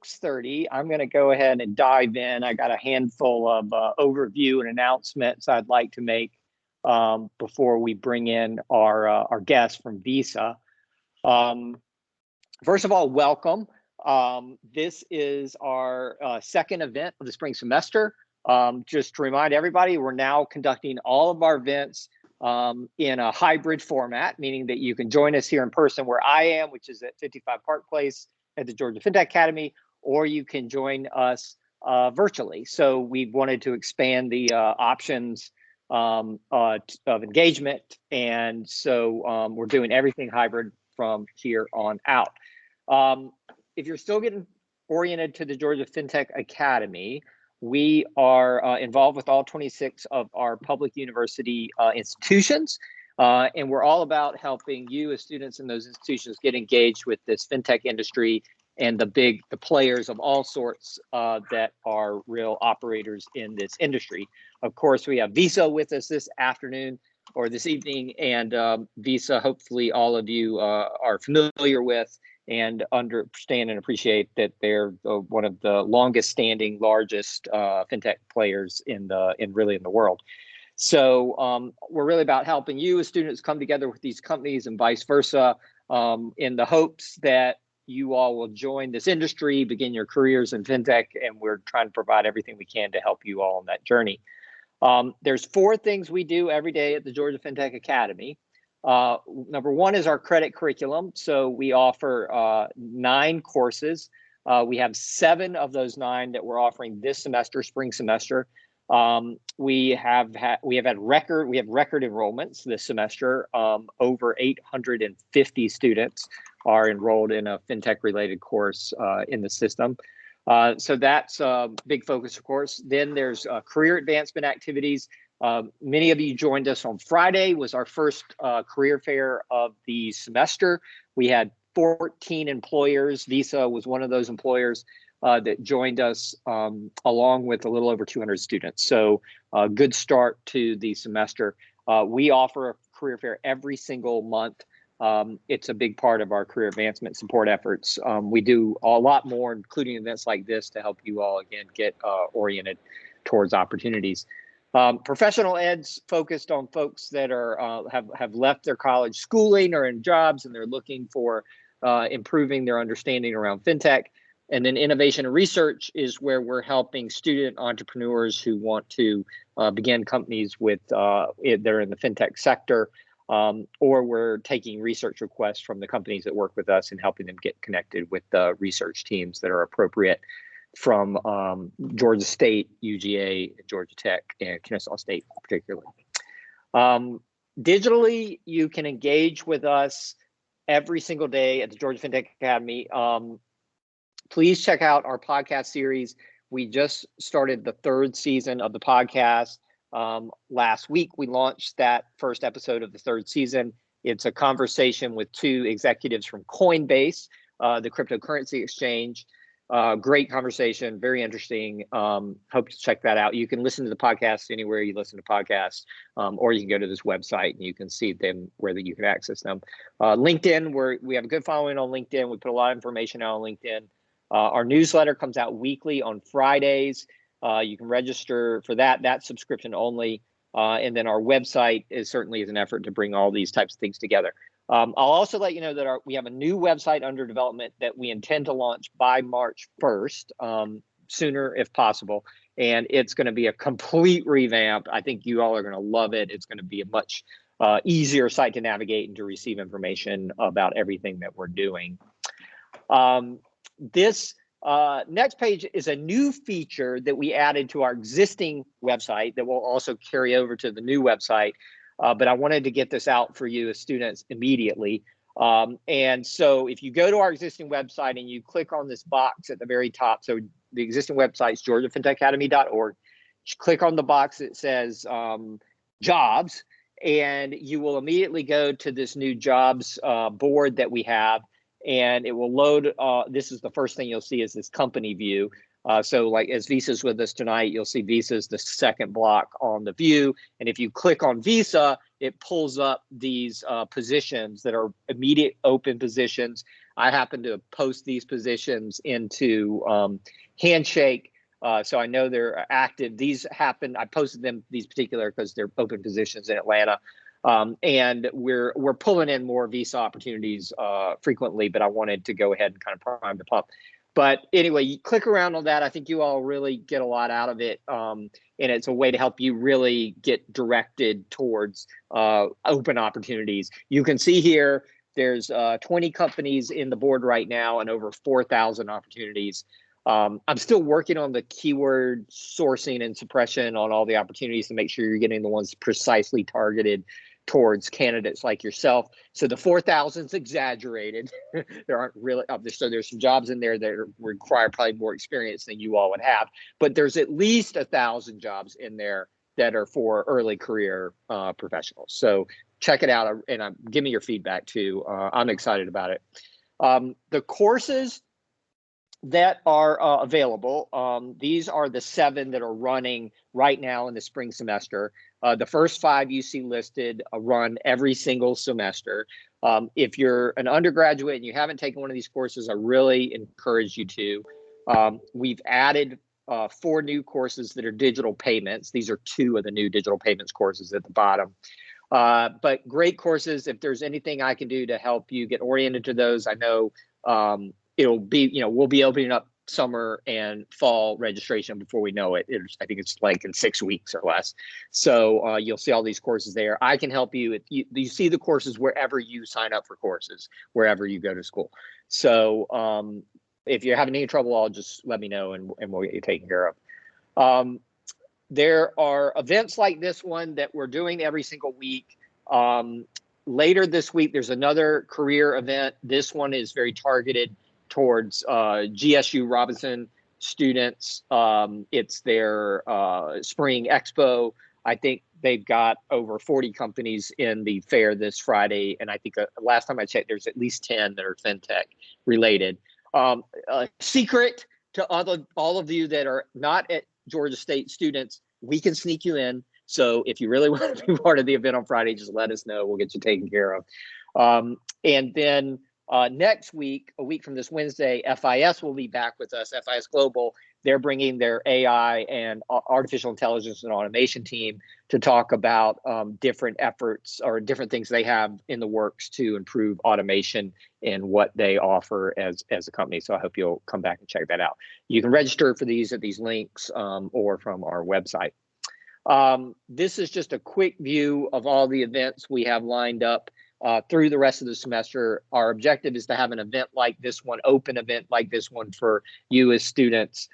6:30, I'm going to go ahead and dive in. I got a handful of overview and announcements I'd like to make before we bring in our guest from Visa. First of all, welcome. This is our second event of the spring semester. Just to remind everybody, we're now conducting all of our events in a hybrid format, meaning that you can join us here in person where I am, which is at 55 Park Place at the Georgia Fintech Academy, or you can join us virtually. So we wanted to expand the options of engagement. And so we're doing everything hybrid from here on out. If you're still getting oriented to the Georgia Fintech Academy, we are involved with all 26 of our public university institutions, and we're all about helping you as students in those institutions get engaged with this fintech industry and the players of all sorts that are real operators in this industry. Of course, we have Visa with us this afternoon or this evening, and Visa, hopefully all of you are familiar with and understand and appreciate that they're one of the longest standing, largest fintech players in the world. So we're really about helping you as students come together with these companies and vice versa, in the hopes that you all will join this industry, begin your careers in fintech, and we're trying to provide everything we can to help you all on that journey. There's 4 things we do every day at the Georgia Fintech Academy. Number 1 is our credit curriculum. So we offer 9 courses. We have 7 of those 9 that we're offering this semester, spring semester. We have record enrollments this semester. Over 850 students are enrolled in a fintech related course in the system. So that's a big focus, of course. Then there's career advancement activities. Many of you joined us on Friday, was our first career fair of the semester. We had 14 employers. Visa was one of those employers that joined us, along with a little over 200 students. So a good start to the semester. We offer a career fair every single month. It's a big part of our career advancement support efforts. We do a lot more, including events like this, to help you all, again, get oriented towards opportunities. Professional ed's focused on folks that are have left their college schooling or in jobs, and they're looking for improving their understanding around fintech. And then innovation and research is where we're helping student entrepreneurs who want to begin companies with they're in the fintech sector, or we're taking research requests from the companies that work with us and helping them get connected with the research teams that are appropriate from Georgia State, UGA, Georgia Tech, and Kennesaw State particularly. Digitally, you can engage with us every single day at the Georgia Fintech Academy. Please check out our podcast series. We just started the 3rd season of the podcast. Last week, we launched that first episode of the 3rd season. It's a conversation with 2 executives from Coinbase, the cryptocurrency exchange. Great conversation, very interesting. Hope to check that out. You can listen to the podcast anywhere you listen to podcasts, or you can go to this website and you can see them where you can access them. LinkedIn, we have a good following on LinkedIn. We put a lot of information out on LinkedIn. Our newsletter comes out weekly on Fridays. You can register for that. That's subscription only. And then our website is certainly an effort to bring all these types of things together. I'll also let you know that we have a new website under development that we intend to launch by March 1st, sooner if possible. And it's going to be a complete revamp. I think you all are going to love it. It's going to be a much easier site to navigate and to receive information about everything that we're doing. This next page is a new feature that we added to our existing website that will also carry over to the new website. But I wanted to get this out for you as students immediately. And so if you go to our existing website and you click on this box at the very top, so the existing website is georgiafintechacademy.org, click on the box that says jobs, and you will immediately go to this new jobs board that we have, and it will load. This is the first thing you'll see is this company view. So like as Visa's with us tonight, you'll see Visa's the second block on the view. And if you click on Visa, it pulls up these positions that are immediate open positions. I happen to post these positions into Handshake. So I know they're active. These happen, I posted them, these particular, because they're open positions in Atlanta. And we're pulling in more visa opportunities frequently, but I wanted to go ahead and kind of prime the pump. But anyway, you click around on that. I think you all really get a lot out of it. And it's a way to help you really get directed towards open opportunities. You can see here, there's 20 companies in the board right now and over 4,000 opportunities. I'm still working on the keyword sourcing and suppression on all the opportunities to make sure you're getting the ones precisely targeted towards candidates like yourself. So the 4,000 is exaggerated. There aren't really, so there's some jobs in there that require probably more experience than you all would have, but there's at least 1,000 jobs in there that are for early career professionals. So check it out and give me your feedback too. I'm excited about it. The courses that are available, these are the 7 that are running right now in the spring semester. The first 5 you see listed run every single semester. If you're an undergraduate and you haven't taken one of these courses, I really encourage you to. We've added 4 new courses that are digital payments. These are 2 of the new digital payments courses at the bottom. But great courses. If there's anything I can do to help you get oriented to those, I know it'll be, we'll be opening up summer and fall registration before we know it. I think it's like in 6 weeks or less. So you'll see all these courses there. I can help you. You see the courses wherever you sign up for courses, wherever you go to school. So if you're having any trouble, I'll just let me know and we'll get you taken care of. There are events like this one that we're doing every single week. Later this week, there's another career event. This one is very targeted towards GSU Robinson students. It's their spring expo. I think they've got over 40 companies in the fair this Friday. And I think last time I checked, there's at least 10 that are Fintech related. Secret to all of you that are not at Georgia State students, we can sneak you in. So if you really want to be part of the event on Friday, just let us know. We'll get you taken care of. And then next week, a week from this Wednesday, FIS will be back with us, FIS Global. They're bringing their AI and artificial intelligence and automation team to talk about different efforts or different things they have in the works to improve automation and what they offer as a company. So I hope you'll come back and check that out. You can register for these at these links or from our website. This is just a quick view of all the events we have lined up through the rest of the semester. Our objective is to have an event like this one, open event like this one for you as students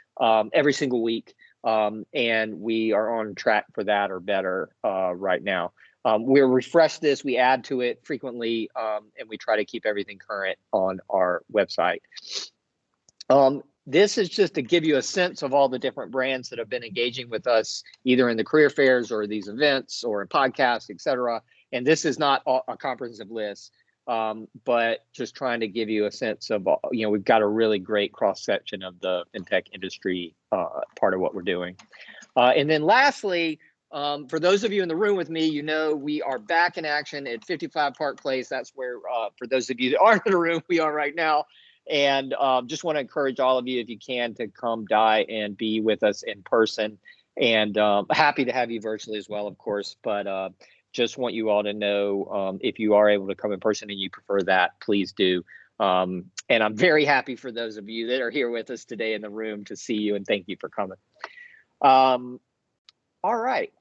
every single week. And we are on track for that or better right now. We'll refresh this, we add to it frequently, and we try to keep everything current on our website. This is just to give you a sense of all the different brands that have been engaging with us, either in the career fairs or these events or in podcasts, et cetera. And this is not a comprehensive list, but just trying to give you a sense of, we've got a really great cross section of the fintech industry, part of what we're doing. And then lastly, for those of you in the room with me, we are back in action at 55 Park Place. That's where, for those of you that aren't in the room, we are right now. And just want to encourage all of you, if you can, to come die and be with us in person. And happy to have you virtually as well, of course. But just want you all to know, if you are able to come in person and you prefer that, please do. And I'm very happy for those of you that are here with us today in the room to see you, and thank you for coming. All right.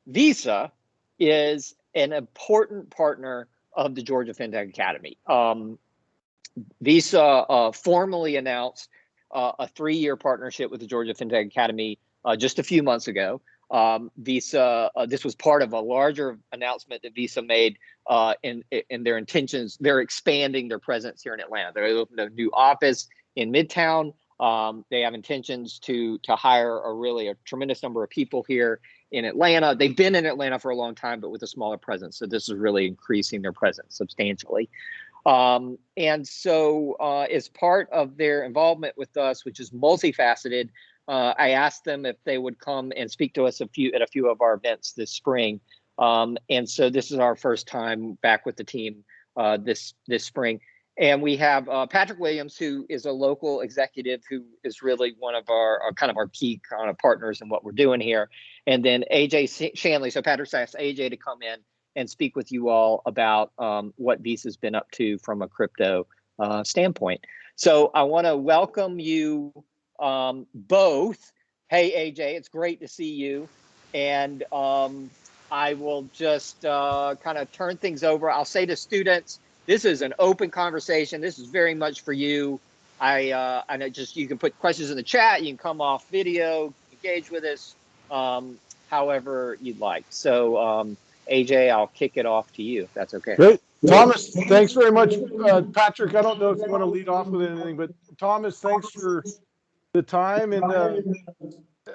Visa is an important partner of the Georgia Fintech Academy. Visa formally announced a 3-year partnership with the Georgia Fintech Academy just a few months ago. Visa, this was part of a larger announcement that Visa made in their intentions. They're expanding their presence here in Atlanta. They opened a new office in Midtown. They have intentions to hire a tremendous number of people here in Atlanta. They've been in Atlanta for a long time, but with a smaller presence. So this is really increasing their presence substantially. And so as part of their involvement with us, which is multifaceted, I asked them if they would come and speak to us at a few of our events this spring. And so this is our first time back with the team this spring. And we have Patrick Williams, who is a local executive who is really one of our kind of our key kind of partners in what we're doing here. And then AJ Shanley. So Patrick asked AJ to come in and speak with you all about what Visa's been up to from a crypto standpoint. So I want to welcome you both. Hey, AJ, it's great to see you. And I will just kind of turn things over. I'll say to students, this is an open conversation. This is very much for you. I know just you can put questions in the chat. You can come off video, engage with us, however you'd like. So AJ, I'll kick it off to you, if that's okay. Great. Thomas, thanks very much. Patrick, I don't know if you want to lead off with anything, but Thomas, thanks for the time. And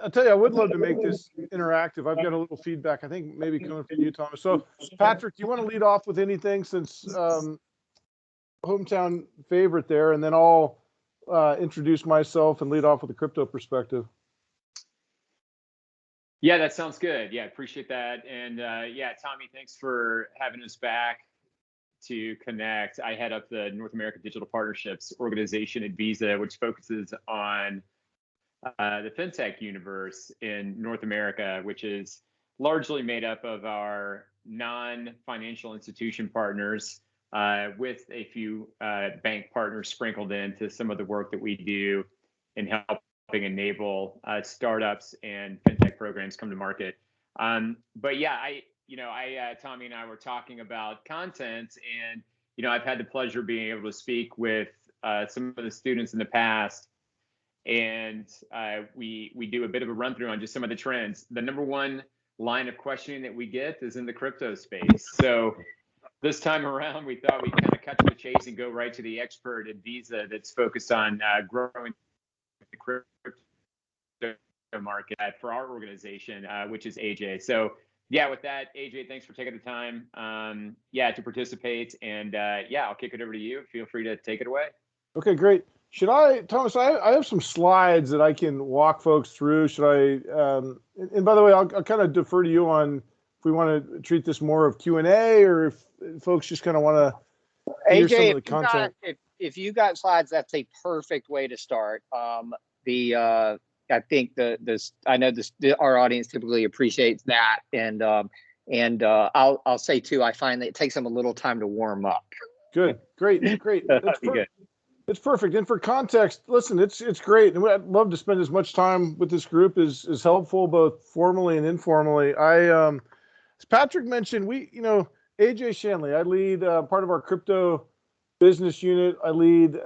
I'll tell you, I would love to make this interactive. I've got a little feedback, I think maybe coming from you, Thomas. So Patrick, do you want to lead off with anything since hometown favorite there, and then I'll introduce myself and lead off with a crypto perspective. Yeah, that sounds good. Yeah, appreciate that. And yeah, Tommy, thanks for having us back to connect. I head up the North American Digital Partnerships organization at Visa, which focuses on the Fintech universe in North America, which is largely made up of our non-financial institution partners, with a few bank partners sprinkled into some of the work that we do in helping enable startups and fintech programs come to market. But yeah, Tommy and I were talking about content, and I've had the pleasure of being able to speak with some of the students in the past, and we do a bit of a run through on just some of the trends. The number one line of questioning that we get is in the crypto space. So this time around, we thought we'd kind of cut to the chase and go right to the expert at Visa that's focused on growing the crypto market for our organization, which is AJ. So yeah, with that, AJ, thanks for taking the time to participate. And yeah, I'll kick it over to you. Feel free to take it away. Okay, great. Should I, Thomas, I have some slides that I can walk folks through. Should I, and by the way, I'll kind of defer to you on if we want to treat this more of Q&A or if folks just kind of want to hear some of the content. If you got slides, that's a perfect way to start. I think I know our audience typically appreciates that. And I'll say too, I find that it takes them a little time to warm up. Good, great. That's good. It's perfect. And for context, listen, it's great. And I'd love to spend as much time with this group as helpful, both formally and informally. As Patrick mentioned, AJ Shanley, I lead part of our crypto business unit. I lead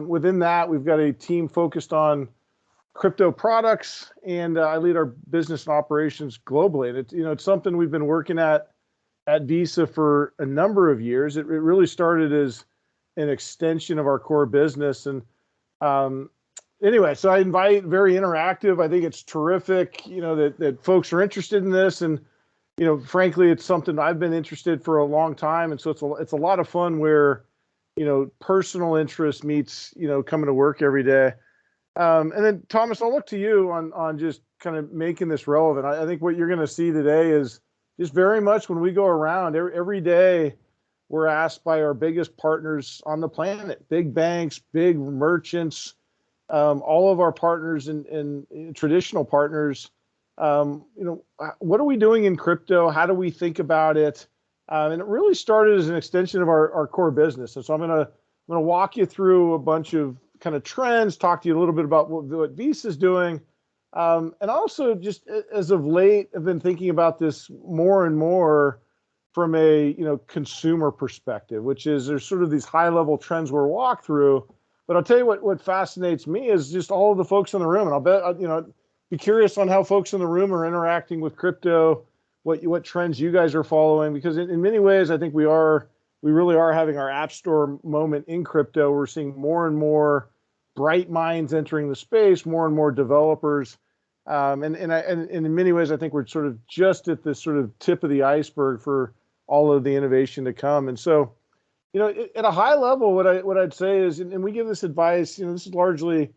within that, we've got a team focused on crypto products, and I lead our business and operations globally. And it's something we've been working at Visa for a number of years. It really started as an extension of our core business. And anyway, so I invite, very interactive. I think it's terrific, that folks are interested in this. And, frankly, it's something I've been interested for a long time. And so it's a lot of fun where, personal interest meets, coming to work every day. And then Thomas, I'll look to you on just kind of making this relevant. I think what you're going to see today is just very much when we go around every day, we're asked by our biggest partners on the planet, big banks, big merchants, all of our partners and traditional partners. What are we doing in crypto? How do we think about it? And it really started as an extension of our core business. And so I'm gonna walk you through a bunch of kind of trends, talk to you a little bit about what Visa is doing. And also just as of late, I've been thinking about this more and more from a consumer perspective, which is there's sort of these high level trends we're walk through. But I'll tell you what fascinates me is just all of the folks in the room. And I'll bet, be curious on how folks in the room are interacting with crypto, what trends you guys are following, because in many ways, I think we really are having our app store moment in crypto. We're seeing more and more bright minds entering the space, more and more developers. And in many ways, I think we're sort of just at this sort of tip of the iceberg for all of the innovation to come. And so, at a high level, what I'd say is, and we give this advice, this is largely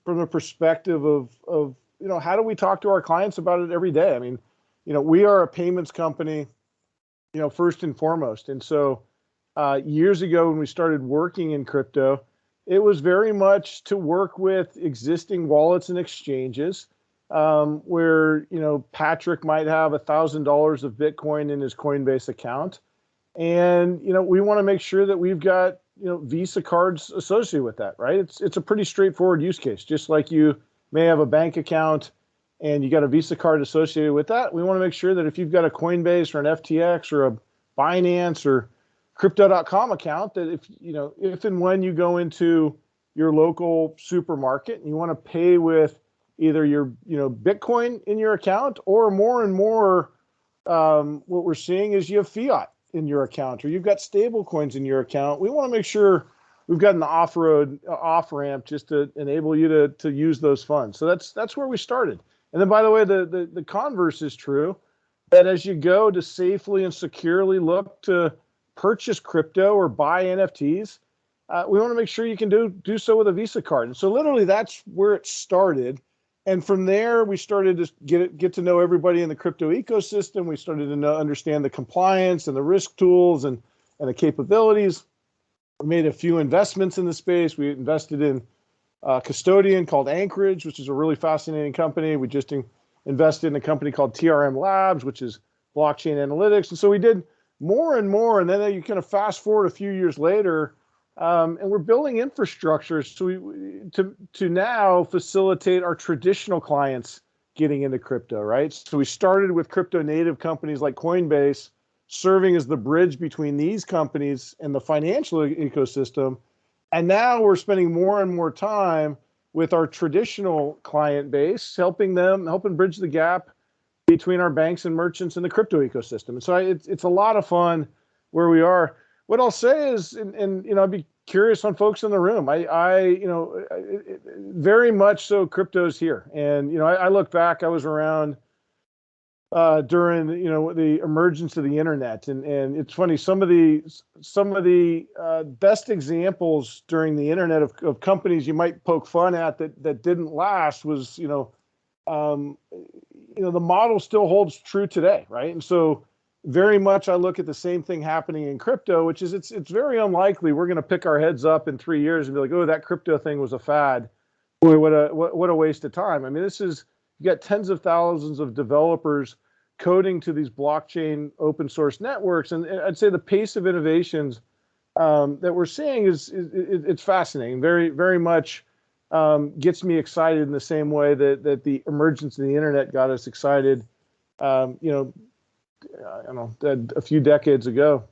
from the perspective of how do we talk to our clients about it every day? I mean, we are a payments company. first and foremost. And so years ago when we started working in crypto, it was very much to work with existing wallets and exchanges where, Patrick might have $1,000 of Bitcoin in his Coinbase account. And, we want to make sure that we've got, Visa cards associated with that, right? It's a pretty straightforward use case. Just like you may have a bank account and you got a Visa card associated with that, we want to make sure that if you've got a Coinbase or an FTX or a Binance or crypto.com account, that if and when you go into your local supermarket and you want to pay with either your, Bitcoin in your account, or more and more, what we're seeing is you have fiat in your account, or you've got stable coins in your account. We want to make sure we've got an off ramp just to enable you to use those funds. So that's where we started. And then, by the way, the converse is true, that as you go to safely and securely look to purchase crypto or buy NFTs, we want to make sure you can do so with a Visa card. And so literally that's where it started. And from there, we started to get to know everybody in the crypto ecosystem. We started to understand the compliance and the risk tools and the capabilities. We made a few investments in the space. We invested in a custodian called Anchorage, which is a really fascinating company. We just invested in a company called TRM Labs, which is blockchain analytics. And so we did more and more. And then you kind of fast forward a few years later, and we're building infrastructure to now facilitate our traditional clients getting into crypto, right? So we started with crypto native companies like Coinbase, serving as the bridge between these companies and the financial ecosystem. And now we're spending more and more time with our traditional client base, helping bridge the gap between our banks and merchants in the crypto ecosystem. And so it's a lot of fun where we are. What I'll say is, and I'd be curious on folks in the room. I very much so crypto's here. And I look back. I was around during the emergence of the internet, and it's funny. Some of the best examples during the internet of companies you might poke fun at that didn't last was the model still holds true today, right? And so very much I look at the same thing happening in crypto, which is it's very unlikely we're going to pick our heads up in 3 years and be like, oh, that crypto thing was a fad. Boy, what a waste of time. I mean, you got tens of thousands of developers coding to these blockchain open source networks. And I'd say the pace of innovations that we're seeing it's fascinating. Very, very much gets me excited in the same way that the emergence of the internet got us excited, I don't know, a few decades ago.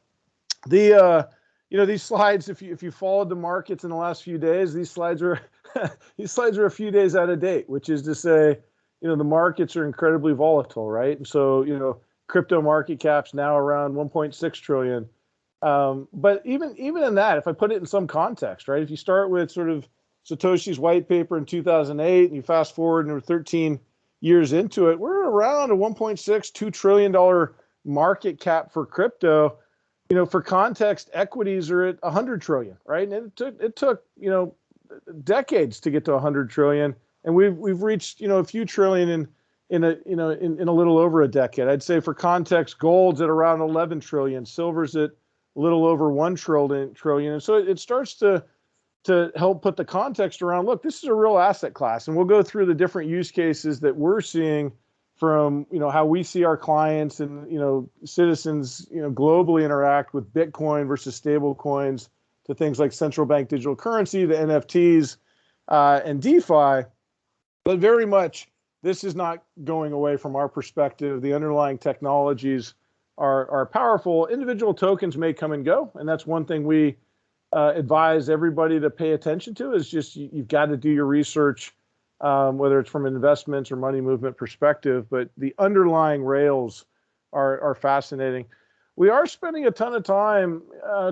These slides, if you followed the markets in the last few days, these slides are a few days out of date, which is to say, the markets are incredibly volatile, right? And so, crypto market cap's now around 1.6 trillion. But even in that, if I put it in some context, right? If you start with sort of Satoshi's white paper in 2008 and you fast forward and we're 13 years into it, we're around a $1.6-2 trillion market cap for crypto. For context, equities are at 100 trillion, right? And it took decades to get to 100 trillion, and we've reached a few trillion in a little over a decade. I'd say for context, gold's at around 11 trillion, silver's at a little over 1 trillion, and so it starts to help put the context around. Look, this is a real asset class, and we'll go through the different use cases that we're seeing from how we see our clients and citizens globally interact with Bitcoin versus stable coins, to things like central bank digital currency, the NFTs, and DeFi. But very much, this is not going away from our perspective. The underlying technologies are powerful. Individual tokens may come and go, and that's one thing we advise everybody to pay attention to. Is just you've got to do your research, whether it's from an investments or money movement perspective. But the underlying rails are fascinating. We are spending a ton of time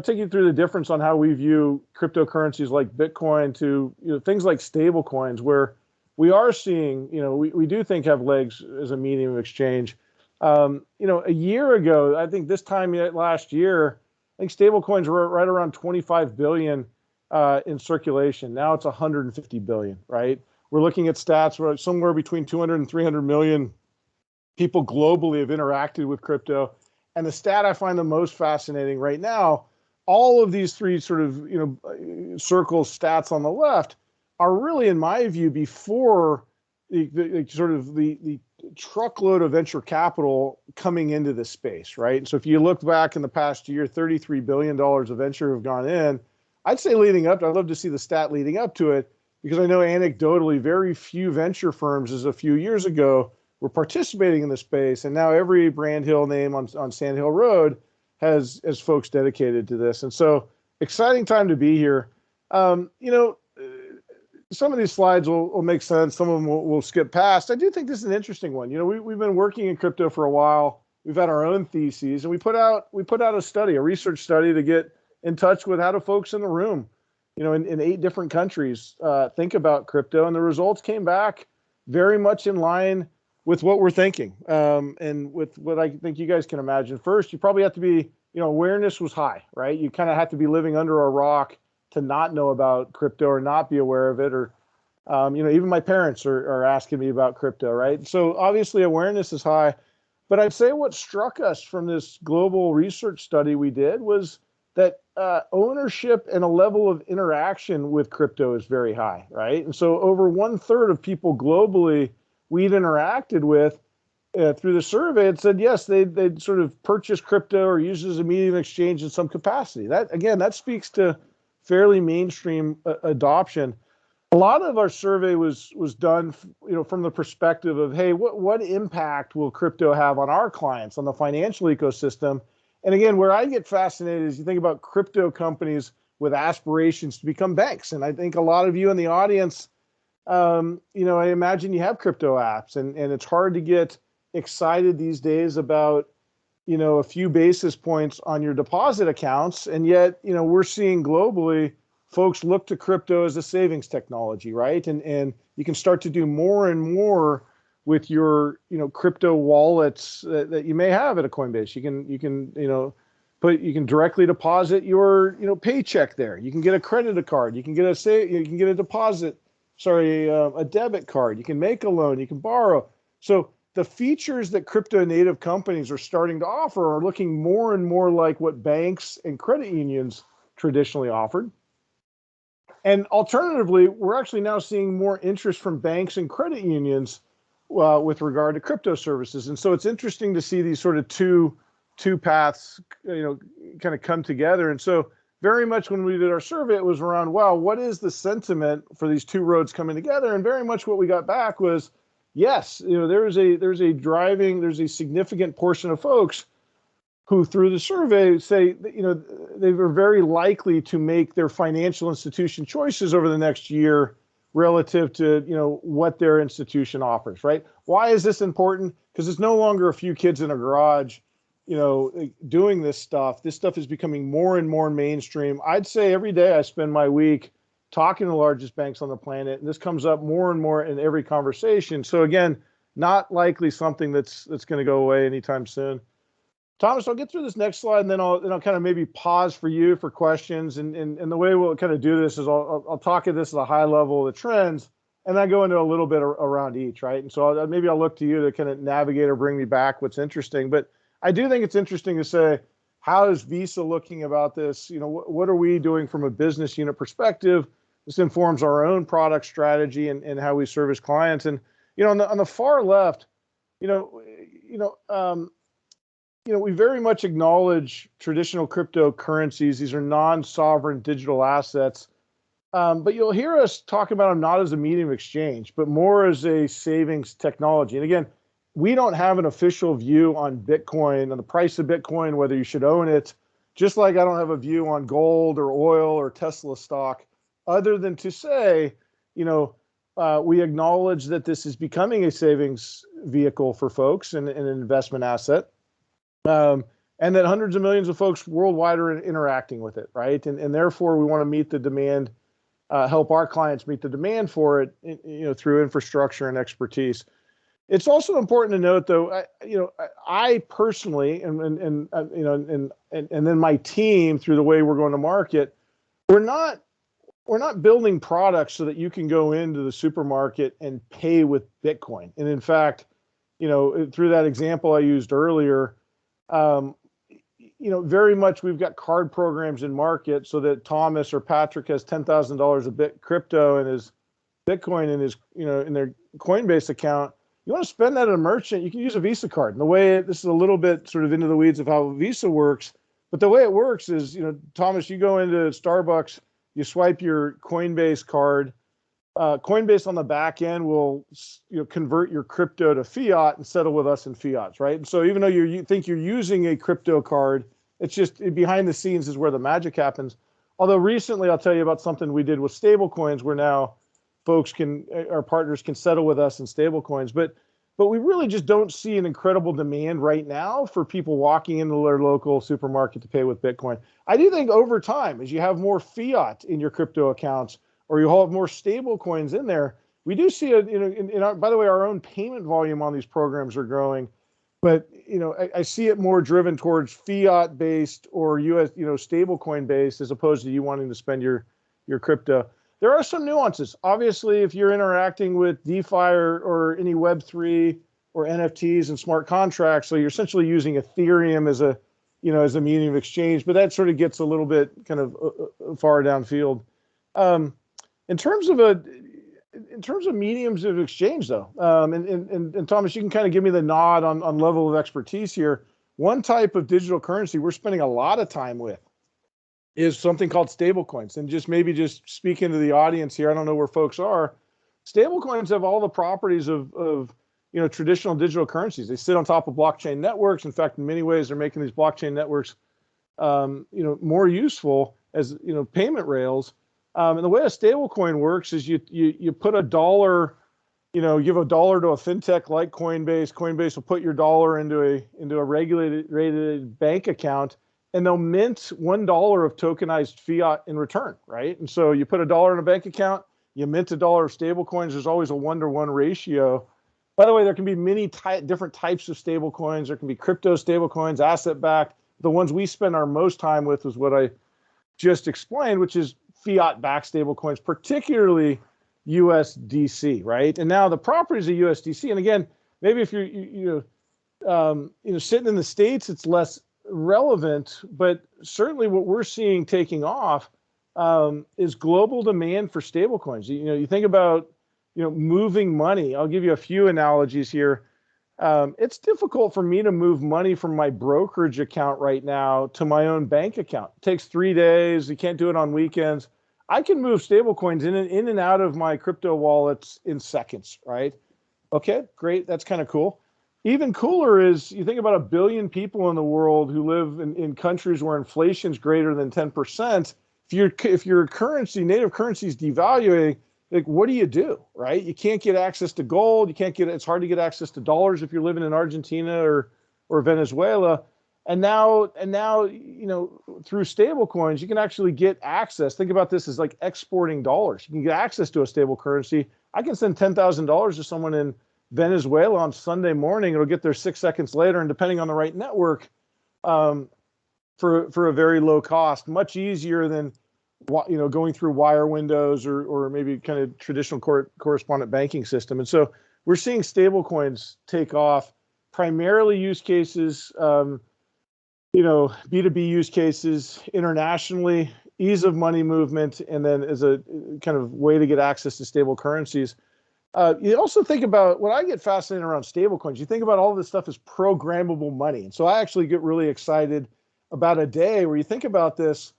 taking through the difference on how we view cryptocurrencies like Bitcoin to things like stable coins, where we are seeing, we do think have legs as a medium of exchange. A year ago, I think this time last year, I think stable coins were right around 25 billion in circulation. Now it's 150 billion, right? We're looking at stats where somewhere between 200 and 300 million people globally have interacted with crypto. And the stat I find the most fascinating right now, all of these three sort of, circle stats on the left are really, in my view, before the truckload of venture capital coming into this space, right? So if you look back in the past year, $33 billion of venture have gone in. I'd say leading up, I'd love to see the stat leading up to it, because I know anecdotally very few venture firms as a few years ago were participating in the space. And now every Brand Hill name on Sand Hill Road has folks dedicated to this. And so exciting time to be here. Some of these slides will make sense. Some of them we'll skip past. I do think this is an interesting one. We've been working in crypto for a while. We've had our own theses, and we put out a study, a research study, to get in touch with how do folks in the room, in 8 different countries, think about crypto. And the results came back very much in line with what we're thinking, and with what I think you guys can imagine. First, you probably have to be, awareness was high, right? You kind of have to be living under a rock to not know about crypto or not be aware of it. Or, even my parents are asking me about crypto, right? So obviously awareness is high. But I'd say what struck us from this global research study we did was that ownership and a level of interaction with crypto is very high, right? And so over 1/3 of people globally we'd interacted with through the survey had said, yes, they'd sort of purchase crypto or use it as a medium of exchange in some capacity. That speaks to fairly mainstream adoption. A lot of our survey was done, from the perspective of, hey, what impact will crypto have on our clients, on the financial ecosystem? And again, where I get fascinated is you think about crypto companies with aspirations to become banks. And I think a lot of you in the audience, I imagine you have crypto apps, and it's hard to get excited these days about, a few basis points on your deposit accounts. And yet, we're seeing globally folks look to crypto as a savings technology, right? And you can start to do more and more with your, crypto wallets that you may have at a Coinbase. You can directly deposit your, paycheck there. You can get a credit card. You can get a debit card. You can make a loan. You can borrow. So the features that crypto native companies are starting to offer are looking more and more like what banks and credit unions traditionally offered. And alternatively, we're actually now seeing more interest from banks and credit unions with regard to crypto services. And so it's interesting to see these sort of two paths, kind of come together. And so very much when we did our survey, it was around, wow, what is the sentiment for these two roads coming together? And very much what we got back was, yes, there's a significant portion of folks who through the survey say that, they were very likely to make their financial institution choices over the next year relative to, what their institution offers, right? Why is this important? Because it's no longer a few kids in a garage, doing this stuff. This stuff is becoming more and more mainstream. I'd say every day I spend my week talking to the largest banks on the planet, and this comes up more and more in every conversation. So again, not likely something that's going to go away anytime soon. Thomas, I'll get through this next slide, and then I'll kind of maybe pause for you for questions. And the way we'll kind of do this is I'll talk at this at a high level of the trends, and I go into a little bit around each, right? And so maybe I'll look to you to kind of navigate or bring me back what's interesting. But I do think it's interesting to say, how is Visa looking about this? What are we doing from a business unit perspective? This informs our own product strategy and how we service clients. And on the far left, we very much acknowledge traditional cryptocurrencies. These are non-sovereign digital assets. But you'll hear us talk about them not as a medium of exchange, but more as a savings technology. And again, we don't have an official view on Bitcoin, on the price of Bitcoin, whether you should own it, just like I don't have a view on gold or oil or Tesla stock, other than to say, we acknowledge that this is becoming a savings vehicle for folks and an investment asset. And that hundreds of millions of folks worldwide are interacting with it, right? And therefore, we want to meet the demand, help our clients meet the demand for it, through infrastructure and expertise. It's also important to note, though, I personally, and then my team, through the way we're going to market, we're not building products so that you can go into the supermarket and pay with Bitcoin. And in fact, through that example I used earlier, very much we've got card programs in market so that Thomas or Patrick has $10,000 of crypto and his Bitcoin in his, in their Coinbase account. You want to spend that at a merchant, you can use a Visa card. And the way this is a little bit sort of into the weeds of how Visa works, but the way it works is, Thomas, you go into Starbucks, you swipe your Coinbase card. Coinbase on the back end will, convert your crypto to fiat and settle with us in fiats, right? And so even though you think you're using a crypto card, it's just behind the scenes is where the magic happens. Although recently, I'll tell you about something we did with stable coins, where now our partners can settle with us in stable coins. But we really just don't see an incredible demand right now for people walking into their local supermarket to pay with Bitcoin. I do think over time, as you have more fiat in your crypto accounts, or you have more stable coins in there, we do see by the way, our own payment volume on these programs are growing, but I see it more driven towards fiat based or US, stable coin based, as opposed to you wanting to spend your crypto. There are some nuances. Obviously, if you're interacting with DeFi or any Web3 or NFTs and smart contracts, so you're essentially using Ethereum as a medium of exchange, but that sort of gets a little bit kind of far downfield. In terms of mediums of exchange, though, and Thomas, you can kind of give me the nod on level of expertise here. One type of digital currency we're spending a lot of time with is something called stablecoins. And just speaking to the audience here, I don't know where folks are. Stablecoins have all the properties of traditional digital currencies. They sit on top of blockchain networks. In fact, in many ways, they're making these blockchain networks more useful as payment rails. And the way a stablecoin works is you put a dollar, give a dollar to a fintech like Coinbase. Coinbase will put your dollar into a regulated bank account, and they'll mint $1 of tokenized fiat in return, right? And so you put a dollar in a bank account, you mint a dollar of stablecoins. There's always a 1-to-1 ratio. By the way, there can be many different types of stablecoins. There can be crypto stablecoins, asset-backed. The ones we spend our most time with is what I just explained, which is fiat-backed stablecoins, particularly USDC, right? And now the properties of USDC, and again, maybe if you're sitting in the States, it's less relevant, but certainly what we're seeing taking off is global demand for stablecoins. You think about moving money. I'll give you a few analogies here. It's difficult for me to move money from my brokerage account right now to my own bank account. It takes 3 days. You can't do it on weekends. I can move stablecoins in and out of my crypto wallets in seconds, right? Okay, great. That's kind of cool. Even cooler is you think about 1 billion people in the world who live in countries where inflation is greater than 10%. If your currency, native currency is devaluing, like, what do you do, right? You can't get access to gold. It's hard to get access to dollars if you're living in Argentina or Venezuela. And now, through stable coins, you can actually get access. Think about this as like exporting dollars. You can get access to a stable currency. I can send $10,000 to someone in Venezuela on Sunday morning. It'll get there 6 seconds later, and depending on the right network, for a very low cost, much easier than going through wire windows or maybe kind of traditional correspondent banking system. And so we're seeing stable coins take off, primarily use cases, B2B use cases internationally, ease of money movement, and then as a kind of way to get access to stable currencies. You also think about what I get fascinated around stable coins. You think about all this stuff as programmable money. And so I actually get really excited about a day where you think about this,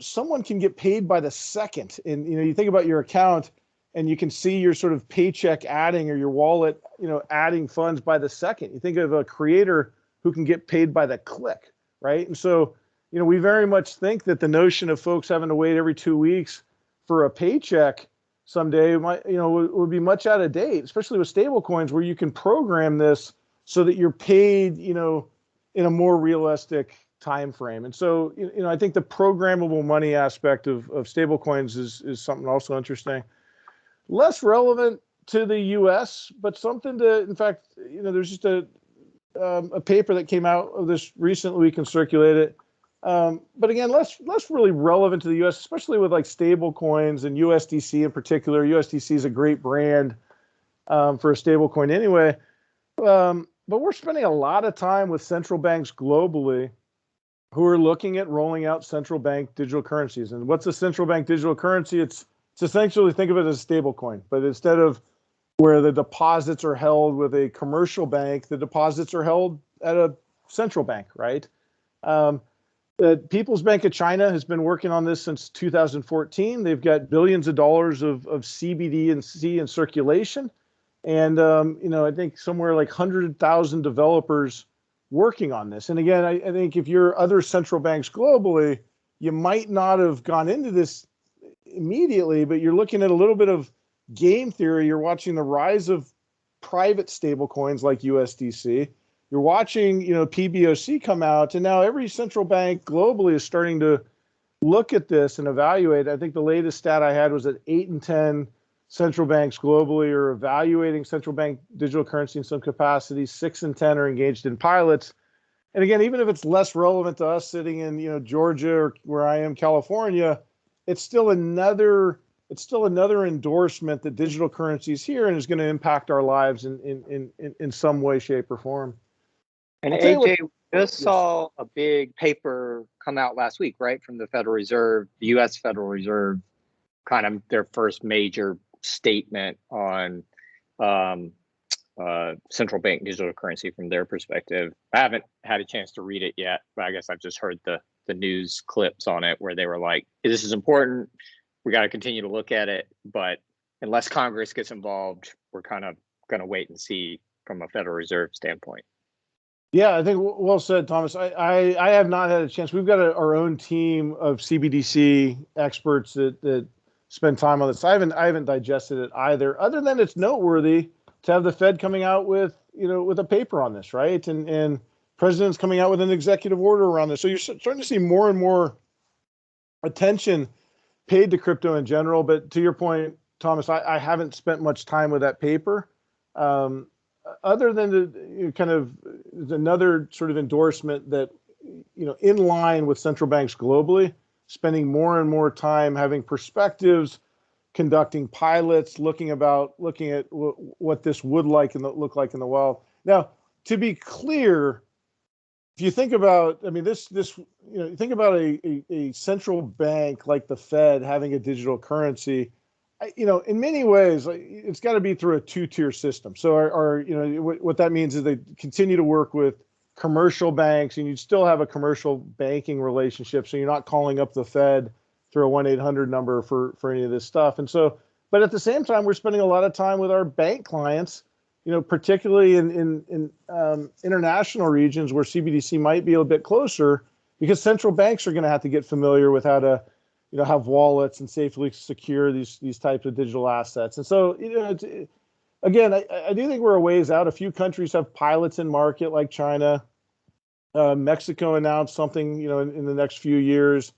someone can get paid by the second. And, you think about your account and you can see your sort of paycheck adding or your wallet, adding funds by the second. You think of a creator who can get paid by the click, right? And so, we very much think that the notion of folks having to wait every 2 weeks for a paycheck someday would be much out of date, especially with stable coins where you can program this so that you're paid, in a more realistic time frame. And so, I think the programmable money aspect of stable coins is something also interesting. Less relevant to the US, but something to, in fact, there's just a paper that came out of this recently, we can circulate it. But again, less really relevant to the US, especially with like stable coins and USDC in particular. USDC is a great brand for a stable coin anyway. But we're spending a lot of time with central banks globally who are looking at rolling out central bank digital currencies. And what's a central bank digital currency? It's essentially, think of it as a stable coin, but instead of where the deposits are held with a commercial bank, the deposits are held at a central bank, right? The People's Bank of China has been working on this since 2014. They've got billions of dollars of CBDC in circulation. And, I think somewhere like 100,000 developers working on this. And again, I think if you're other central banks globally, you might not have gone into this immediately, but you're looking at a little bit of game theory. You're watching the rise of private stable coins like USDC. You're watching, PBOC come out, and now every central bank globally is starting to look at this and evaluate. I think the latest stat I had was that 8 in 10 central banks globally are evaluating central bank digital currency in some capacity. 6 in 10 are engaged in pilots. And again, even if it's less relevant to us sitting in, Georgia or where I am, California, it's still another endorsement that digital currency is here and is going to impact our lives in some way, shape, or form. And AJ, we just saw a big paper come out last week, right, from the Federal Reserve, the U.S. Federal Reserve, kind of their first major statement on central bank digital currency from their perspective. I haven't had a chance to read it yet, but I guess I've just heard the news clips on it where they were like, this is important. We got to continue to look at it. But unless Congress gets involved, we're kind of going to wait and see from a Federal Reserve standpoint. Yeah, I think well said, Thomas. I have not had a chance. We've got our own team of CBDC experts that spend time on this. I haven't digested it either. Other than it's noteworthy to have the Fed coming out with a paper on this, right? And president's coming out with an executive order around this. So you're starting to see more and more attention paid to crypto in general. But to your point, Thomas, I haven't spent much time with that paper. Other than the kind of another sort of endorsement that, in line with central banks globally, spending more and more time having perspectives, conducting pilots, looking at what this would look like in the wild. Now, to be clear, if you think about, think about a central bank like the Fed having a digital currency. In many ways, it's got to be through a two-tier system. So what that means is they continue to work with commercial banks, and you still have a commercial banking relationship. So you're not calling up the Fed through a 1-800 number for any of this stuff. And so, but at the same time, we're spending a lot of time with our bank clients, particularly in international regions where CBDC might be a bit closer, because central banks are going to have to get familiar with how to have wallets and safely secure these types of digital assets. And so, again, I do think we're a ways out. A few countries have pilots in market, like China. Mexico announced something, in the next few years.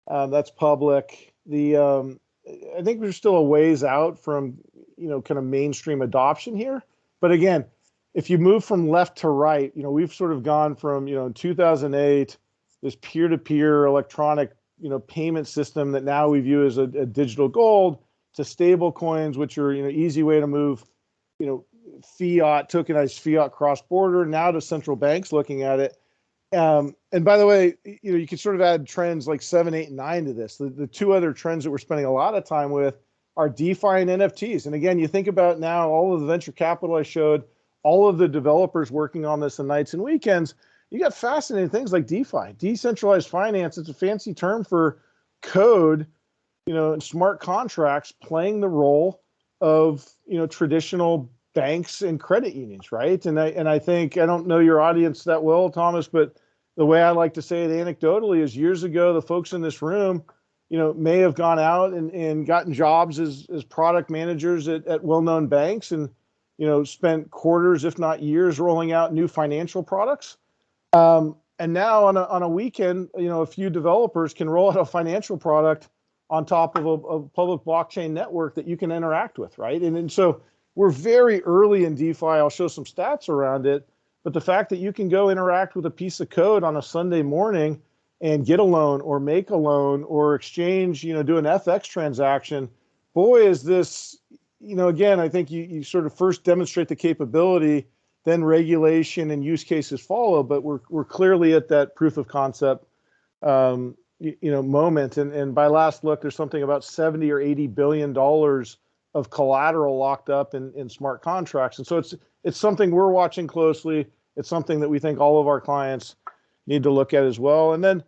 That's public. I think we're still a ways out from, kind of mainstream adoption here. But again, if you move from left to right, we've sort of gone from, in 2008, this peer-to-peer electronic payment system that now we view as a digital gold, to stable coins, which are easy way to move tokenized fiat cross-border, now to central banks looking at it. And by the way, you can sort of add trends like 7, 8, and 9 to this. The two other trends that we're spending a lot of time with are DeFi and NFTs. And again, you think about now all of the venture capital I showed, all of the developers working on this on nights and weekends. You got fascinating things like DeFi, decentralized finance. It's a fancy term for code, and smart contracts playing the role of, traditional banks and credit unions, right? And I think, I don't know your audience that well, Thomas, but the way I like to say it anecdotally is, years ago, the folks in this room, may have gone out and gotten jobs as product managers at well-known banks, and, spent quarters, if not years, rolling out new financial products. And now on a weekend, a few developers can roll out a financial product on top of a public blockchain network that you can interact with, right? And so we're very early in DeFi. I'll show some stats around it, but the fact that you can go interact with a piece of code on a Sunday morning and get a loan or make a loan or exchange, do an FX transaction, boy, is this, again, I think you sort of first demonstrate the capability then regulation and use cases follow. But we're clearly at that proof of concept, moment. And by last look, there's something about 70 or 80 billion dollars of collateral locked up in smart contracts. And so it's something we're watching closely. It's something that we think all of our clients need to look at as well. And then,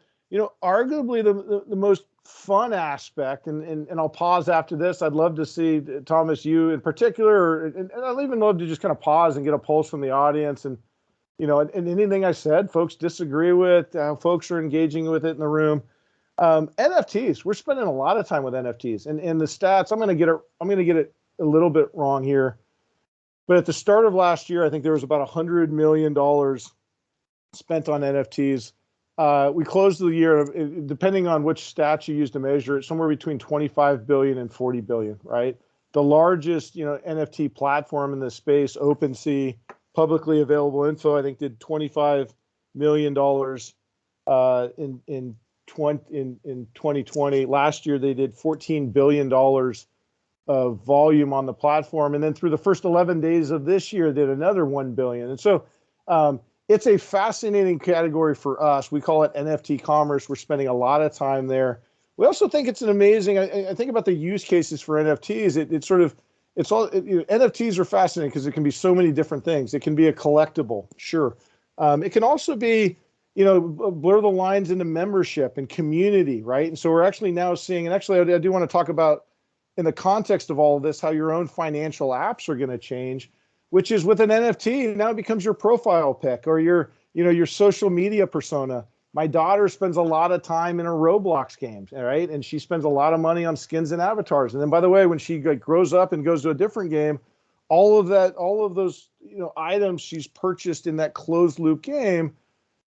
arguably the most fun aspect, and I'll pause after this. I'd love to see, Thomas, you in particular, and I'd even love to just kind of pause and get a pulse from the audience. And, and anything I said, folks disagree with, folks are engaging with it in the room. NFTs, we're spending a lot of time with NFTs, and the stats, I'm going to get it a little bit wrong here. But at the start of last year, I think there was about $100 million spent on NFTs. We closed the year, depending on which stats you use to measure it, somewhere between 25 billion and 40 billion, right? The largest, NFT platform in this space, OpenSea, publicly available info, I think did $25 million in 2020. Last year, they did $14 billion of volume on the platform. And then through the first 11 days of this year, did another 1 billion. And so it's a fascinating category for us. We call it NFT commerce. We're spending a lot of time there. We also think it's an amazing, I think about the use cases for NFTs. NFTs are fascinating because it can be so many different things. It can be a collectible, sure. It can also be, blur the lines into membership and community, right? And so we're actually now seeing, and actually I do want to talk about, in the context of all of this, how your own financial apps are going to change, which is with an NFT, now it becomes your profile pic or your social media persona. My daughter spends a lot of time in her Roblox games, all right? And she spends a lot of money on skins and avatars. And then, by the way, when she grows up and goes to a different game, all of those, items she's purchased in that closed loop game,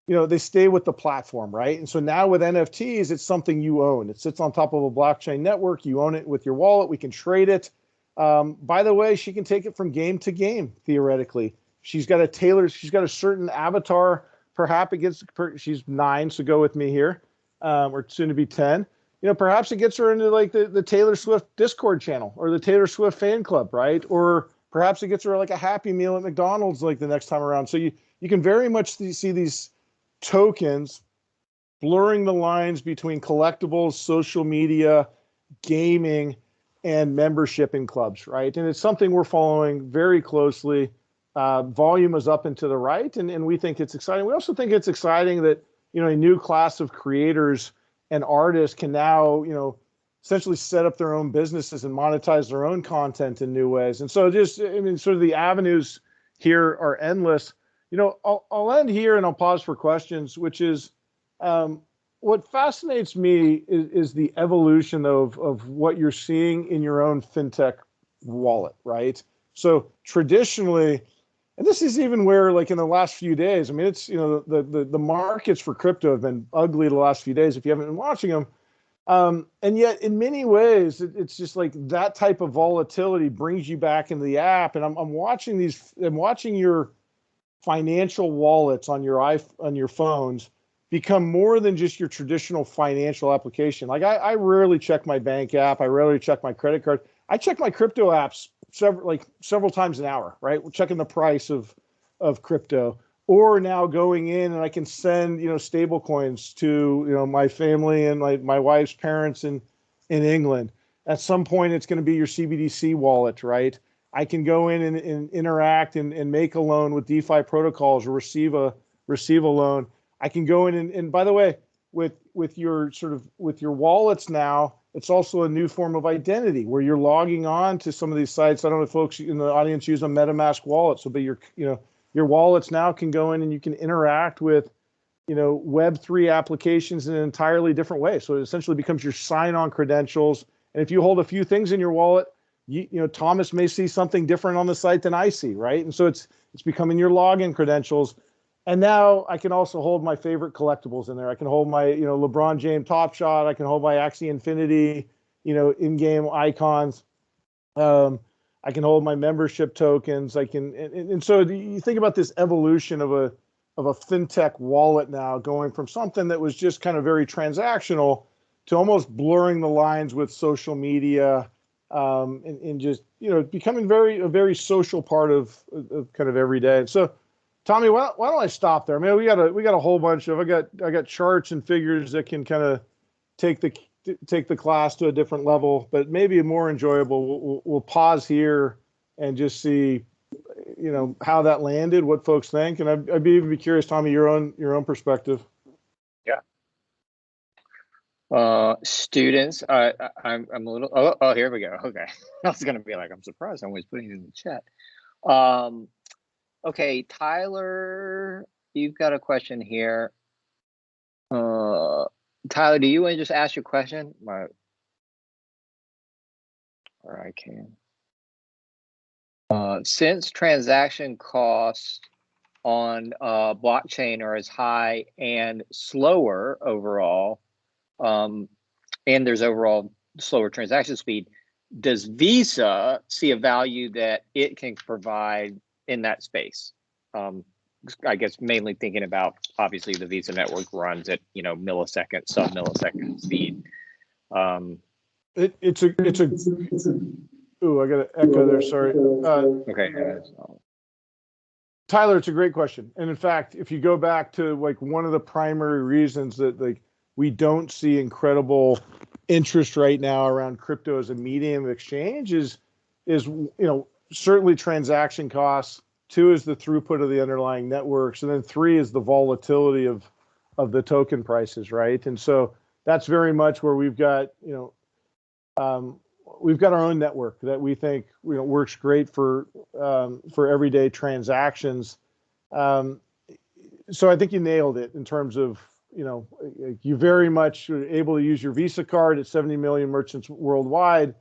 they stay with the platform, right? And so now with NFTs, it's something you own. It sits on top of a blockchain network. You own it with your wallet. We can trade it. By the way, she can take it from game to game, theoretically. She's got a certain avatar. Perhaps she's 9, so go with me here, or soon to be 10. Perhaps it gets her into like the Taylor Swift Discord channel or the Taylor Swift fan club, right? Or perhaps it gets her like a Happy Meal at McDonald's like the next time around. So you can very much see these tokens blurring the lines between collectibles, social media, gaming, and membership in clubs, right? And it's something we're following very closely. Volume is up and to the right, and we think it's exciting. We also think it's exciting that, a new class of creators and artists can now, essentially set up their own businesses and monetize their own content in new ways. And so sort of the avenues here are endless. I'll end here and I'll pause for questions, which is what fascinates me is the evolution of what you're seeing in your own fintech wallet, right? So traditionally, and this is even where, like in the last few days, I mean, it's, the markets for crypto have been ugly the last few days if you haven't been watching them. And yet in many ways, it's just like that type of volatility brings you back into the app. And I'm watching your financial wallets on your phones become more than just your traditional financial application. Like I rarely check my bank app. I rarely check my credit card. I check my crypto apps several times an hour, right? We're checking the price of crypto, or now going in and I can send, stable coins to, my family and my wife's parents in England. At some point, it's going to be your CBDC wallet, right? I can go in and interact and make a loan with DeFi protocols or receive a loan. I can go in and by the way, with your wallets now, it's also a new form of identity where you're logging on to some of these sites. I don't know if folks in the audience use a MetaMask wallet. So, but your wallets now can go in and you can interact with, Web3 applications in an entirely different way. So it essentially becomes your sign-on credentials. And if you hold a few things in your wallet, Thomas may see something different on the site than I see, right? And so it's becoming your login credentials. And now I can also hold my favorite collectibles in there. I can hold my, LeBron James Top Shot. I can hold my Axie Infinity, in-game icons. I can hold my membership tokens. And so you think about this evolution of a fintech wallet now going from something that was just kind of very transactional to almost blurring the lines with social media and just, becoming a very social part of kind of every day. So, Tommy, why don't I stop there? I mean, we got a whole bunch of, I got charts and figures that can kind of take the class to a different level, but maybe more enjoyable. We'll pause here and just see, how that landed, what folks think, and I'd be curious, Tommy, your own perspective. Students, I'm a little. Oh, here we go. Okay, I was gonna be like, I'm surprised someone's putting it in the chat. Okay, Tyler, you've got a question here. Tyler, do you want to just ask your question? Or I can. Since transaction costs on blockchain are as high and slower overall, and there's overall slower transaction speed, does Visa see a value that it can provide in that space? I guess mainly thinking about, obviously, the Visa network runs at millisecond, sub-millisecond speed. It's a. Ooh, I got an echo there. Sorry. Okay. Tyler, it's a great question, and in fact, if you go back to like one of the primary reasons that we don't see incredible interest right now around crypto as a medium of exchange is certainly transaction costs. 2 is the throughput of the underlying networks, and then 3 is the volatility of the token prices, right? And so that's very much where we've got our own network that we think works great for everyday transactions. So I think you nailed it in terms of you very much are able to use your Visa card at 70 million merchants worldwide.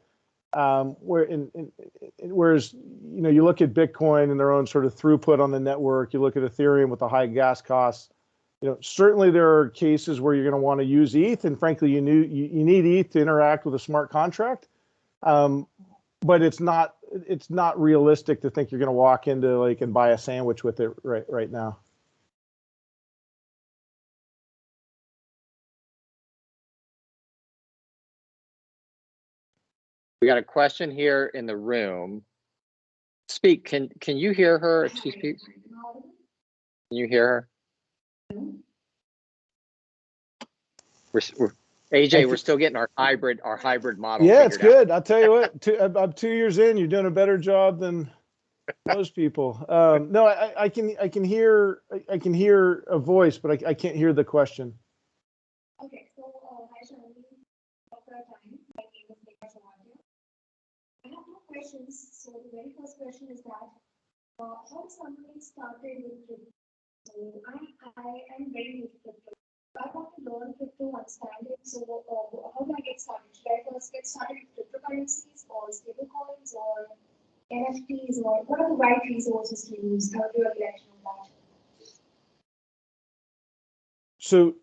Whereas you look at Bitcoin and their own sort of throughput on the network, you look at Ethereum with the high gas costs. Certainly there are cases where you're going to want to use ETH, and frankly, you need ETH to interact with a smart contract. But it's not realistic to think you're going to walk into and buy a sandwich with it right now. We got a question here in the room. Speak. Can you hear her if she speaks? Can you hear her? We're AJ, we're still getting our hybrid model. Yeah, it's good. I'll tell you what. I'm 2 years in. You're doing a better job than most people. No, I can hear a voice, but I can't hear the question. Okay, so hi Shanti, for our time. My name is Nika Shamadia. I have 2 questions. So the very first question is that how somebody started with crypto? So I am very new to crypto. I want to learn crypto, understand it. So how do I get started? Should I first get started with cryptocurrencies or stablecoins or NFTs, or what are the right resources to use? How do you reflection on that? So,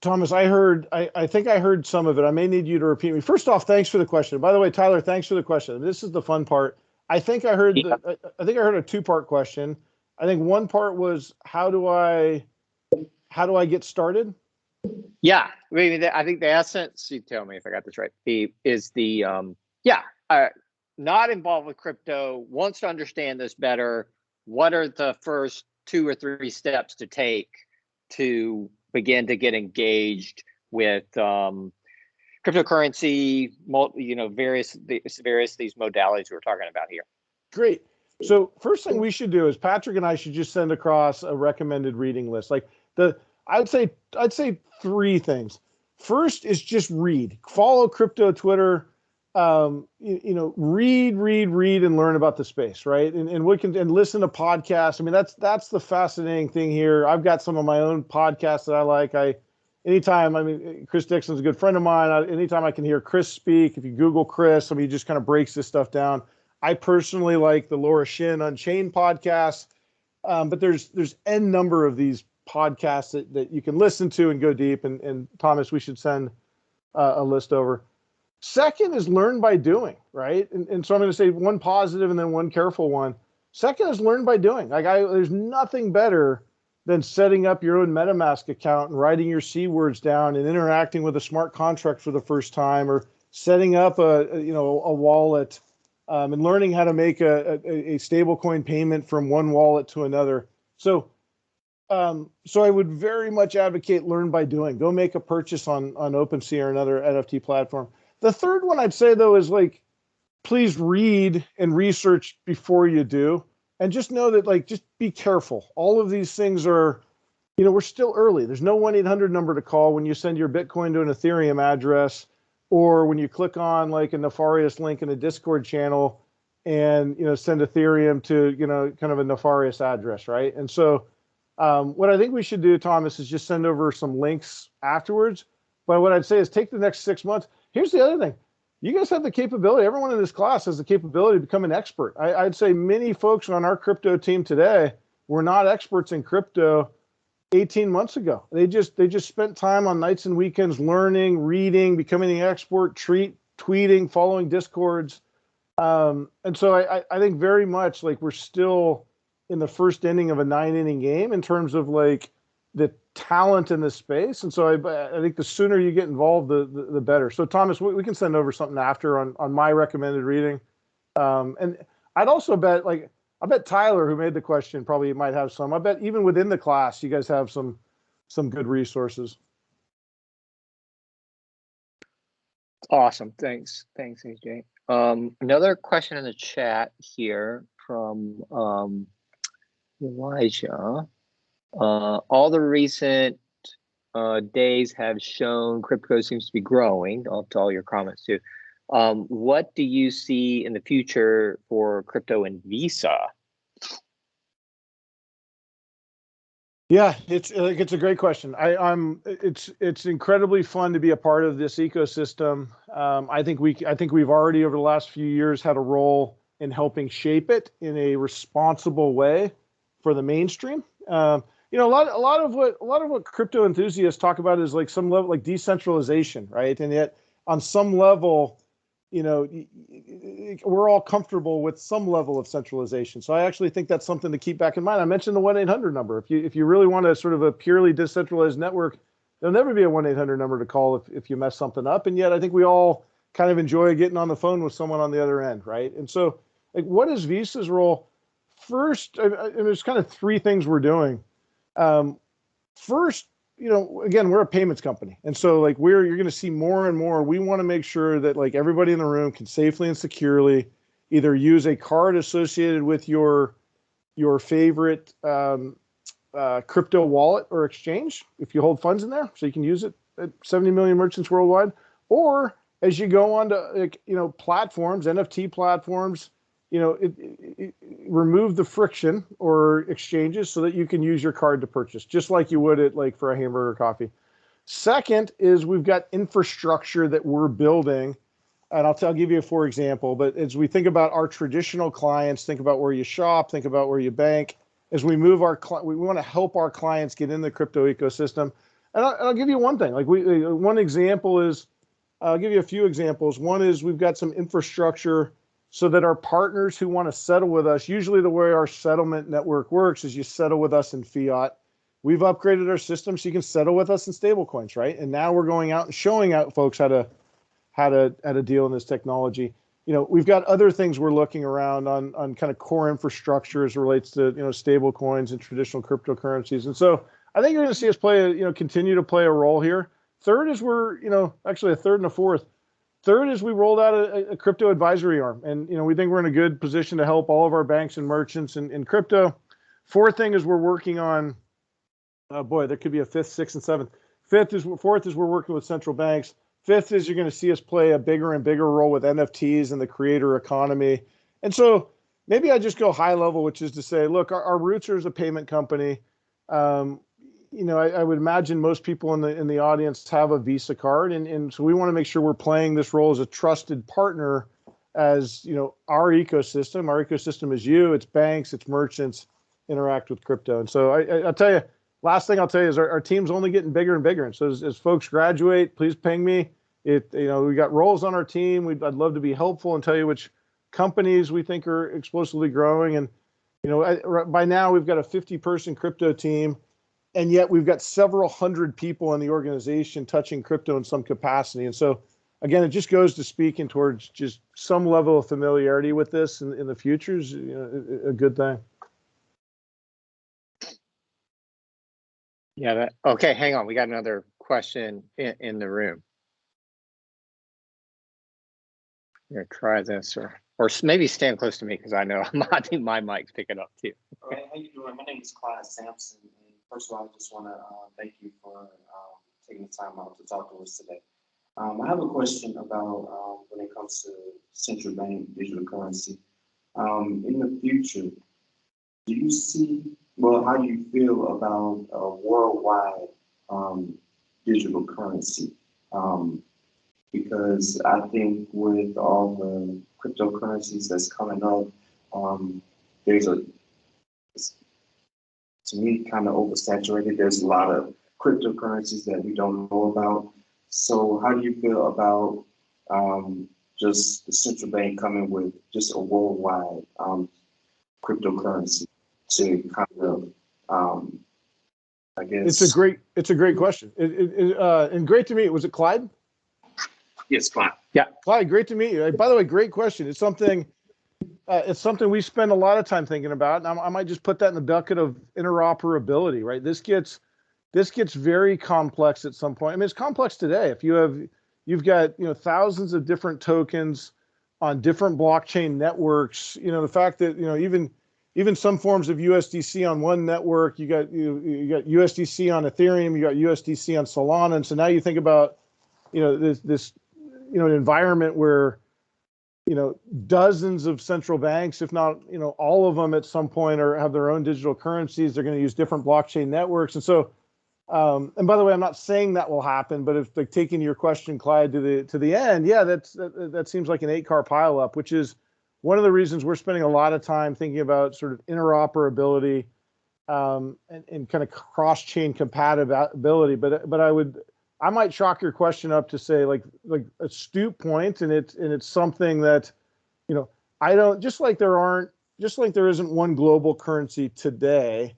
Thomas, I think I heard some of it. I may need you to repeat me. First off, thanks for the question. By the way, Tyler, thanks for the question. This is the fun part. I think I heard a 2-part question. I think one part was how do I get started? Yeah, I mean, I think the essence, you tell me if I got this right, not involved with crypto, wants to understand this better. What are the first 2 or 3 steps to take to begin to get engaged with cryptocurrency, various these modalities we're talking about here? Great. So first thing we should do is Patrick and I should just send across a recommended reading list. I'd say 3 things. First is just read. Follow crypto Twitter. Read and learn about the space, right? And listen to podcasts. I mean, that's the fascinating thing here. I've got some of my own podcasts that I like. Chris Dixon's a good friend of mine. Anytime I can hear Chris speak, if you Google Chris, he just kind of breaks this stuff down. I personally like the Laura Shin Unchained podcast, but there's n number of these podcasts that you can listen to and go deep. And Thomas, we should send a list over. Second is learn by doing, right? And so I'm going to say one positive and then one careful one. Second is learn by doing. There's nothing better than setting up your own MetaMask account and writing your C words down and interacting with a smart contract for the first time, or setting up a wallet, and learning how to make a stablecoin payment from one wallet to another. So I would very much advocate learn by doing. Go make a purchase on OpenSea or another NFT platform. The third one I'd say though is like, please read and research before you do, and just know that like, just be careful. All of these things are, we're still early. There's no 1-800 number to call when you send your Bitcoin to an Ethereum address, or when you click on like a nefarious link in a Discord channel and, send Ethereum to, kind of a nefarious address, right? And so what I think we should do, Thomas, is just send over some links afterwards. But what I'd say is take the next 6 months. Here's the other thing. You guys have the capability, everyone in this class has the capability to become an expert. I'd say many folks on our crypto team today were not experts in crypto 18 months ago. They just spent time on nights and weekends learning, reading, becoming an expert, tweeting, following Discords. And so I think very much like we're still in the first inning of a 9-inning game in terms of like the talent in this space. And so I think the sooner you get involved, the better. So Thomas, we can send over something after on my recommended reading. And I'd also bet I bet Tyler, who made the question, probably might have some. I bet even within the class, you guys have some good resources. Awesome. Thanks, AJ. Another question in the chat here from Elijah. All the recent days have shown crypto seems to be growing. To all your comments too. What do you see in the future for crypto and Visa? Yeah, it's a great question. It's incredibly fun to be a part of this ecosystem. I think we've already over the last few years had a role in helping shape it in a responsible way for the mainstream. A lot of what crypto enthusiasts talk about is like some level like decentralization, right? And yet on some level, we're all comfortable with some level of centralization. So I actually think that's something to keep back in mind. I mentioned the 1-800 number. If you really want a sort of a purely decentralized network, there'll never be a 1-800 number to call if you mess something up. And yet I think we all kind of enjoy getting on the phone with someone on the other end, right? And so like, what is Visa's role? First, there's kind of three things we're doing. First, again, we're a payments company. And so like you're going to see more and more, we want to make sure that like everybody in the room can safely and securely either use a card associated with your favorite crypto wallet or exchange, if you hold funds in there, so you can use it at 70 million merchants worldwide, or as you go on to platforms, NFT platforms, remove the friction or exchanges so that you can use your card to purchase, just like you would for a hamburger or coffee. Second is we've got infrastructure that we're building, and I'll give you a for example. But as we think about our traditional clients, think about where you shop, think about where you bank. As we move we want to help our clients get in the crypto ecosystem. And I'll give you one thing. One example is, I'll give you a few examples. One is we've got some infrastructure so that our partners who want to settle with us, usually the way our settlement network works is you settle with us in fiat. We've upgraded our system so you can settle with us in stablecoins, right? And now we're going out and showing out folks how to deal in this technology. We've got other things we're looking around on kind of core infrastructure as it relates to stablecoins and traditional cryptocurrencies. And so I think you're going to see us continue to play a role here. Third is actually a third and a fourth. Third is we rolled out a crypto advisory arm, and we think we're in a good position to help all of our banks and merchants in crypto. Fourth thing is we're working on, there could be a fifth, sixth, and seventh. Fourth is we're working with central banks. Fifth is you're going to see us play a bigger and bigger role with NFTs and the creator economy. And so maybe I just go high level, which is to say, look, our roots are as a payment company. I would imagine most people in the audience have a Visa card, and so we want to make sure we're playing this role as a trusted partner, as our ecosystem. Our ecosystem is it's banks, it's merchants interact with crypto. And so I'll tell you, last thing I'll tell you is our team's only getting bigger and bigger. And so as folks graduate, please ping me. We got roles on our team. I'd love to be helpful and tell you which companies we think are explosively growing. And by now we've got a 50-person crypto team. And yet we've got several hundred people in the organization touching crypto in some capacity. And so again, it just goes to speaking towards just some level of familiarity with this in the future is a good thing. Yeah. Okay. Hang on. We got another question in the room. I'm gonna try this, or maybe stand close to me because I know I think my mic's picking up too. All right, how you doing? My name is Clyde Sampson, and first of all, I just want to thank you for taking the time out to talk to us today. I have a question about when it comes to central bank digital currency. In the future, do you see, well, how do you feel about a worldwide digital currency? Because I think with all the cryptocurrencies that's coming up, there's to me, kind of oversaturated. There's a lot of cryptocurrencies that we don't know about. So how do you feel about just the central bank coming with just a worldwide cryptocurrency to kind of, I guess. It's a great question. And great to meet you. Was it Clyde? Yes, Clyde. Yeah. Clyde, great to meet you. By the way, great question. It's something we spend a lot of time thinking about, and I might just put that in the bucket of interoperability, right? This gets very complex at some point. I mean, it's complex today. If you've got thousands of different tokens on different blockchain networks, the fact that even some forms of USDC on one network, you got USDC on Ethereum, you got USDC on Solana, and so now you think about this an environment where dozens of central banks, if not all of them at some point, have their own digital currencies. They're going to use different blockchain networks, and so and by the way, I'm not saying that will happen, but if like taking your question, Clyde, to the end, yeah, that seems like an 8-car pileup, which is one of the reasons we're spending a lot of time thinking about sort of interoperability and kind of cross-chain compatibility. But I might chalk your question up to say like astute point, and it's something that I don't, just like there isn't one global currency today,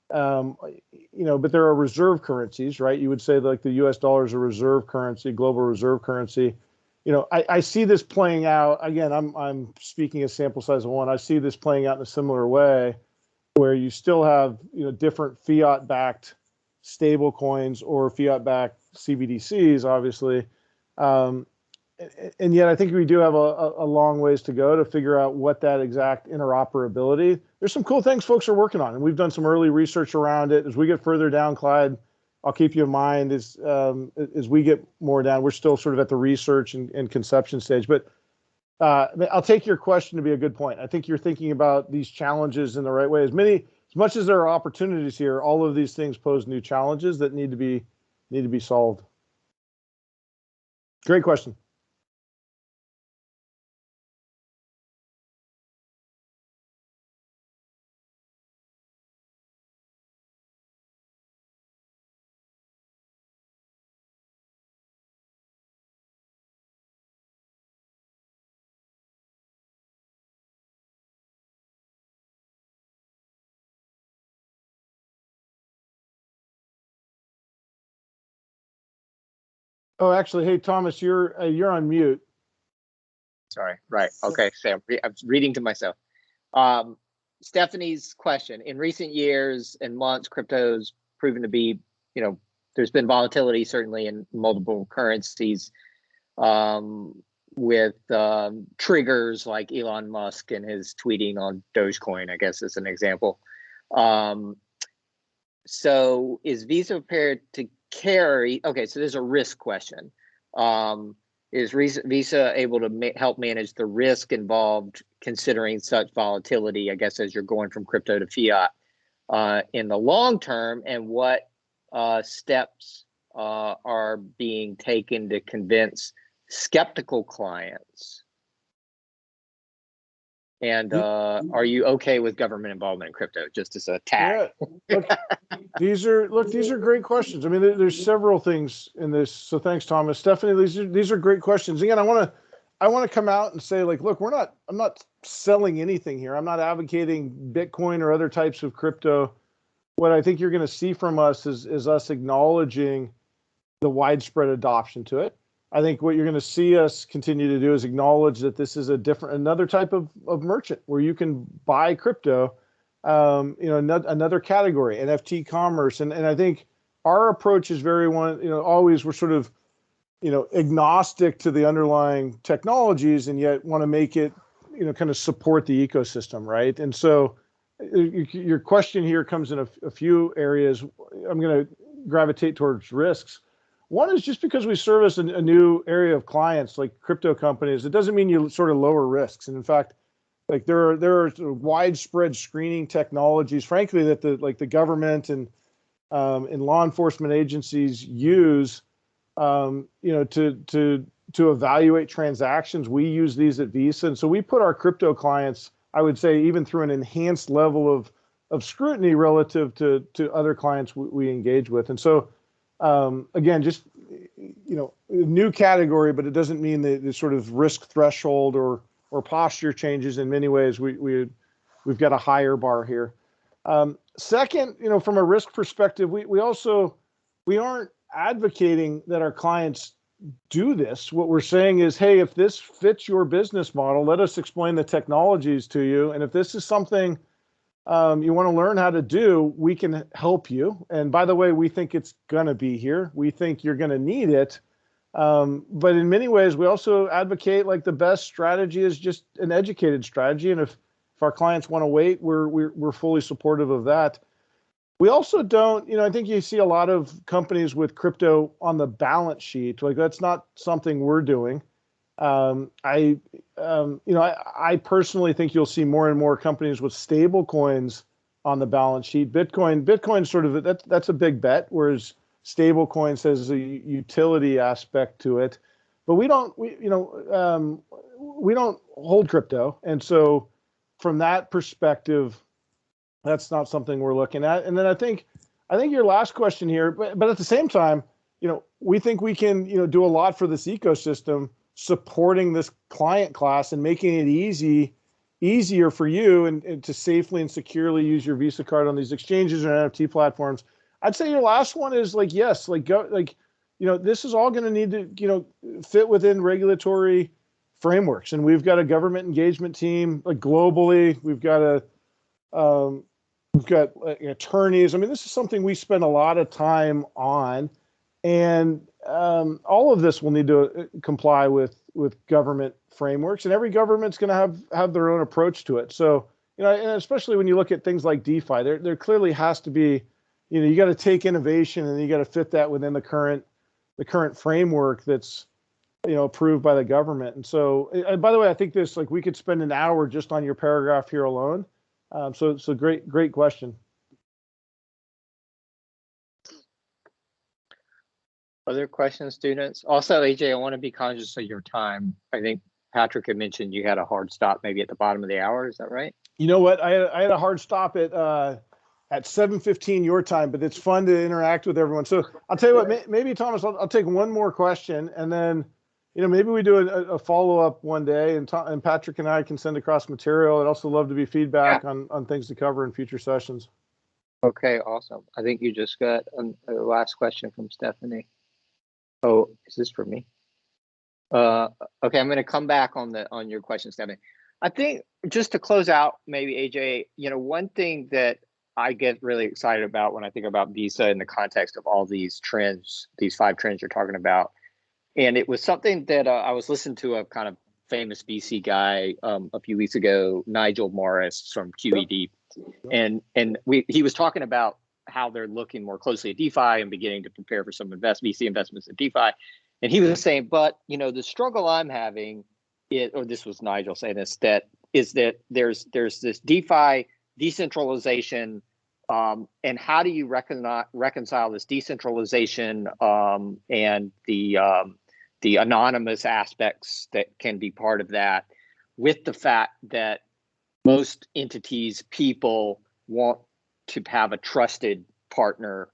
but there are reserve currencies, right? You would say like the US dollar is a reserve currency, global reserve currency. I see this playing out again. I'm speaking a sample size of one. I see this playing out in a similar way, where you still have different fiat-backed stable coins or fiat-backed CBDCs, obviously, and yet I think we do have a long ways to go to figure out what that exact interoperability. There's some cool things folks are working on, and we've done some early research around it. As we get further down, Clyde, I'll keep you in mind as we get more down. We're still sort of at the research and conception stage, but I'll take your question to be a good point. I think you're thinking about these challenges in the right way. As much as there are opportunities here, all of these things pose new challenges that need to be solved. Great question. Oh, actually, hey, Thomas, you're on mute. Sorry. Right. Okay. So I'm reading to myself. Stephanie's question: in recent years and months, crypto's proven to be, there's been volatility certainly in multiple currencies, with triggers like Elon Musk and his tweeting on Dogecoin, I guess, as an example. So is Visa prepared to carry? Okay, so there's a risk question. Is Visa able to help manage the risk involved considering such volatility, I guess, as you're going from crypto to fiat in the long term, and what steps are being taken to convince skeptical clients? And are you okay with government involvement in crypto? Just as a tag. Yeah. These are great questions. I mean, there's several things in this. So thanks, Thomas. Stephanie, these are great questions. Again, I want to come out and say, like, look, I'm not selling anything here. I'm not advocating Bitcoin or other types of crypto. What I think you're going to see from us is us acknowledging the widespread adoption to it. I think what you're going to see us continue to do is acknowledge that this is another type of merchant where you can buy crypto, another category, NFT commerce. And I think our approach is always we're sort of, agnostic to the underlying technologies and yet want to make it, kind of support the ecosystem, right? And so your question here comes in a few areas. I'm going to gravitate towards risks. One is just because we service a new area of clients like crypto companies, it doesn't mean you sort of lower risks. And in fact, like there are sort of widespread screening technologies, frankly, that the government and law enforcement agencies use, to evaluate transactions. We use these at Visa, and so we put our crypto clients, I would say, even through an enhanced level of scrutiny relative to other clients we engage with. And so, again, just a new category, but it doesn't mean the sort of risk threshold or posture changes. In many ways, we've got a higher bar here. Second, from a risk perspective, we aren't advocating that our clients do this. What we're saying is, hey, if this fits your business model, let us explain the technologies to you. And if this is something you want to learn how to do, we can help you. And by the way, we think it's going to be here. We think you're going to need it. But in many ways, we also advocate like the best strategy is just an educated strategy. And if our clients want to wait, we're fully supportive of that. We also don't, I think you see a lot of companies with crypto on the balance sheet. Like that's not something we're doing. I personally think you'll see more and more companies with stable coins on the balance sheet. Bitcoin sort of that's a big bet, whereas stable coins has a utility aspect to it. But we don't hold crypto, and so from that perspective, that's not something we're looking at. And then I think your last question here, but at the same time, we think we can, do a lot for this ecosystem, supporting this client class and making it easier for you and to safely and securely use your Visa card on these exchanges or NFT platforms. I'd say your last one is like, yes, this is all going to need to, fit within regulatory frameworks. And we've got a government engagement team, like globally. We've got attorneys. I mean, this is something we spend a lot of time on, and all of this will need to comply with government frameworks, and every government's going to have their own approach to it. So, and especially when you look at things like DeFi, there clearly has to be, you got to take innovation and you got to fit that within the current framework that's, approved by the government. And so, by the way, I think this, like, we could spend an hour just on your paragraph here alone. So great question. Other questions, students? Also, AJ, I want to be conscious of your time. I think Patrick had mentioned you had a hard stop maybe at the bottom of the hour. Is that right? You know what? I had a hard stop at 7:15 your time, but it's fun to interact with everyone. So I'll tell you what, maybe Thomas, I'll take one more question, and then maybe we do a follow-up one day, and Patrick and I can send across material. I'd also love to be feedback on things to cover in future sessions. Okay, awesome. I think you just got a last question from Stephanie. Oh, is this for me? Okay, I'm going to come back on your question, Stephanie. I think just to close out, maybe AJ, one thing that I get really excited about when I think about Visa in the context of all these trends, these 5 trends you're talking about. And it was something that I was listening to a kind of famous VC guy a few weeks ago, Nigel Morris from QED. And he was talking about how they're looking more closely at DeFi and beginning to prepare for some VC investments in DeFi. And he was saying, but the struggle I'm having, this was Nigel saying this, that there's this DeFi decentralization, and how do you reconcile this decentralization and the anonymous aspects that can be part of that with the fact that most entities, people want to have a trusted partner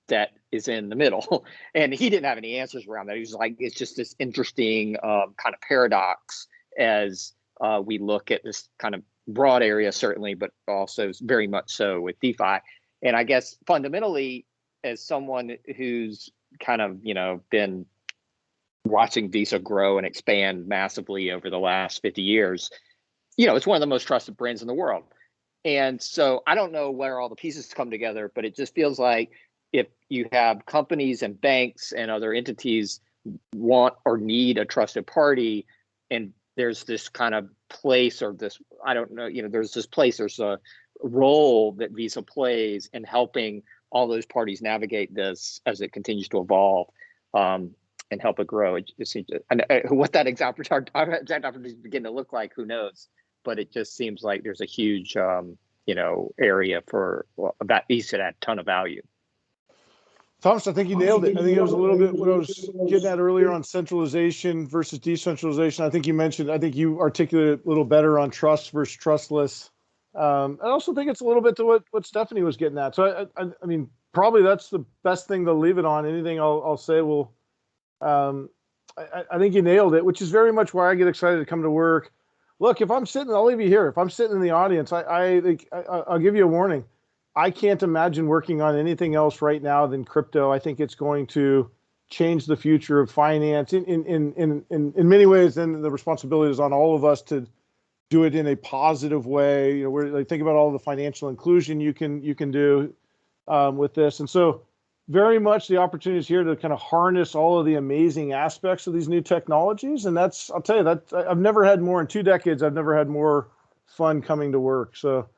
that is in the middle. And he didn't have any answers around that. He was like, it's just this interesting kind of paradox as we look at this kind of broad area, certainly, but also very much so with DeFi. And I guess fundamentally, as someone who's kind of, been watching Visa grow and expand massively over the last 50 years. You know, it's one of the most trusted brands in the world. And so I don't know where all the pieces come together, but it just feels like if you have companies and banks and other entities want or need a trusted party, and there's this kind of place or this, I don't know, you know, there's this place, there's a role that Visa plays in helping all those parties navigate this as it continues to evolve, and help it grow. It seems, and what that exact opportunity is beginning to look like, who knows? But it just seems like there's a huge, you know, area for that East that had a ton of value. Thomas, I think you nailed it. I think it was a little bit what I was getting at earlier on centralization versus decentralization. I think you articulated a little better on trust versus trustless. I also think it's a little bit to what Stephanie was getting at. So I mean, probably that's the best thing to leave it on. Anything I'll say will, I think you nailed it, which is very much why I get excited to come to work. Look, if I'm sitting, I'll leave you here. If I'm sitting in the audience, I'll give you a warning. I can't imagine working on anything else right now than crypto. I think it's going to change the future of finance in many ways. Then the responsibility is on all of us to do it in a positive way. You know, we're like, think about all the financial inclusion you can do with this, and so very much the opportunity is here to kind of harness all of the amazing aspects of these new technologies. And that's, I'll tell you, that I've never had more in 2 decades. I've never had more fun coming to work. So,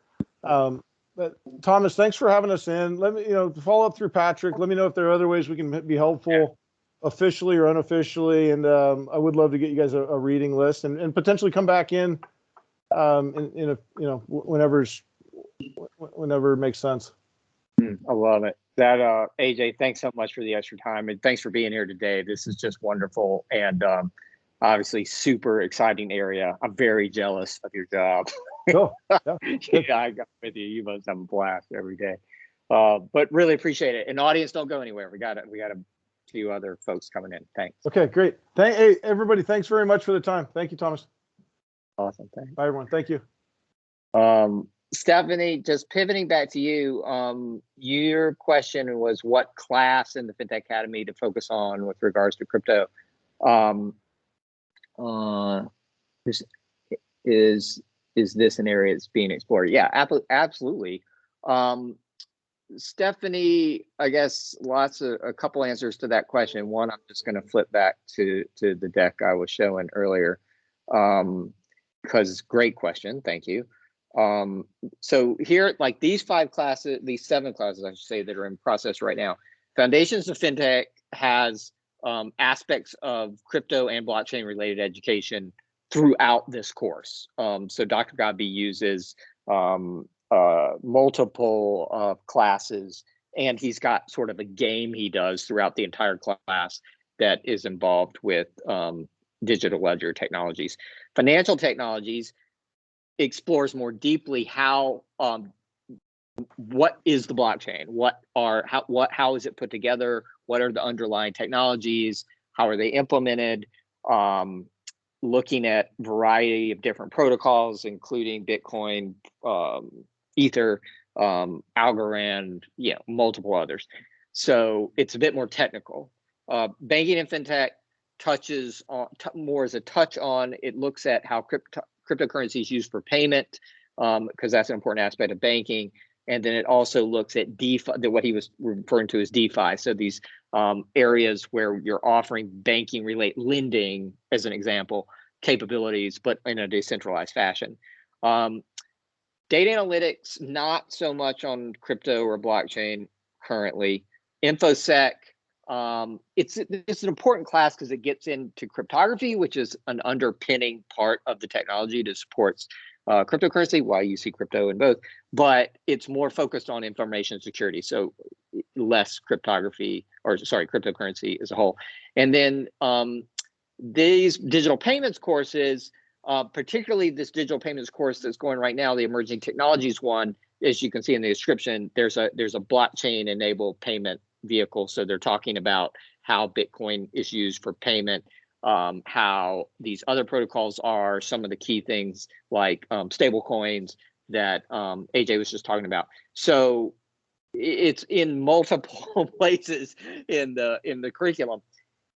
but Thomas, thanks for having us in. Let me, you know, follow up through Patrick. Let me know if there are other ways we can be helpful, officially or unofficially. And I would love to get you guys a reading list and potentially come back in a, you know, whenever it makes sense. I love it. That AJ, thanks so much for the extra time, and thanks for being here today. This is just wonderful, and obviously super exciting area. I'm very jealous of your job. Cool. Yeah, I got with you. You must have a blast every day. But really appreciate it. And audience, don't go anywhere. We got a few other folks coming in. Thanks. Okay, great. Hey, everybody, thanks very much for the time. Thank you, Thomas. Awesome. Thanks. Bye, everyone. Thank you. Stephanie, just pivoting back to you, your question was what class in the FinTech Academy to focus on with regards to crypto. Is this an area that's being explored? Yeah, absolutely. Stephanie, I guess a couple answers to that question. One, I'm just going to flip back to the deck I was showing earlier, because great question. Thank you. So here, like these 7 classes, I should say, that are in process right now. Foundations of FinTech has aspects of crypto and blockchain related education throughout this course. So Dr. Godby uses multiple classes, and he's got sort of a game he does throughout the entire class that is involved with digital ledger technologies. Financial technologies explores more deeply how what is the blockchain, how is it put together, what are the underlying technologies, how are they implemented, looking at variety of different protocols, including Bitcoin, Ether, Algorand, multiple others. So it's a bit more technical. Banking and FinTech touches on more as a touch on. It looks at how cryptocurrency is used for payment, because that's an important aspect of banking. And then it also looks at DeFi, what he was referring to as DeFi. So these areas where you're offering banking related lending, as an example, capabilities, but in a decentralized fashion. Data analytics, not so much on crypto or blockchain currently. InfoSec, it's an important class because it gets into cryptography, which is an underpinning part of the technology that supports cryptocurrency, why you see crypto in both, but it's more focused on information security, so less cryptography, cryptocurrency as a whole. And then these digital payments courses, particularly this digital payments course that's going right now, the emerging technologies one, as you can see in the description, there's a blockchain enabled payment vehicle. So they're talking about how Bitcoin is used for payment, how these other protocols are, some of the key things like stable coins that AJ was just talking about. So it's in multiple places in the curriculum.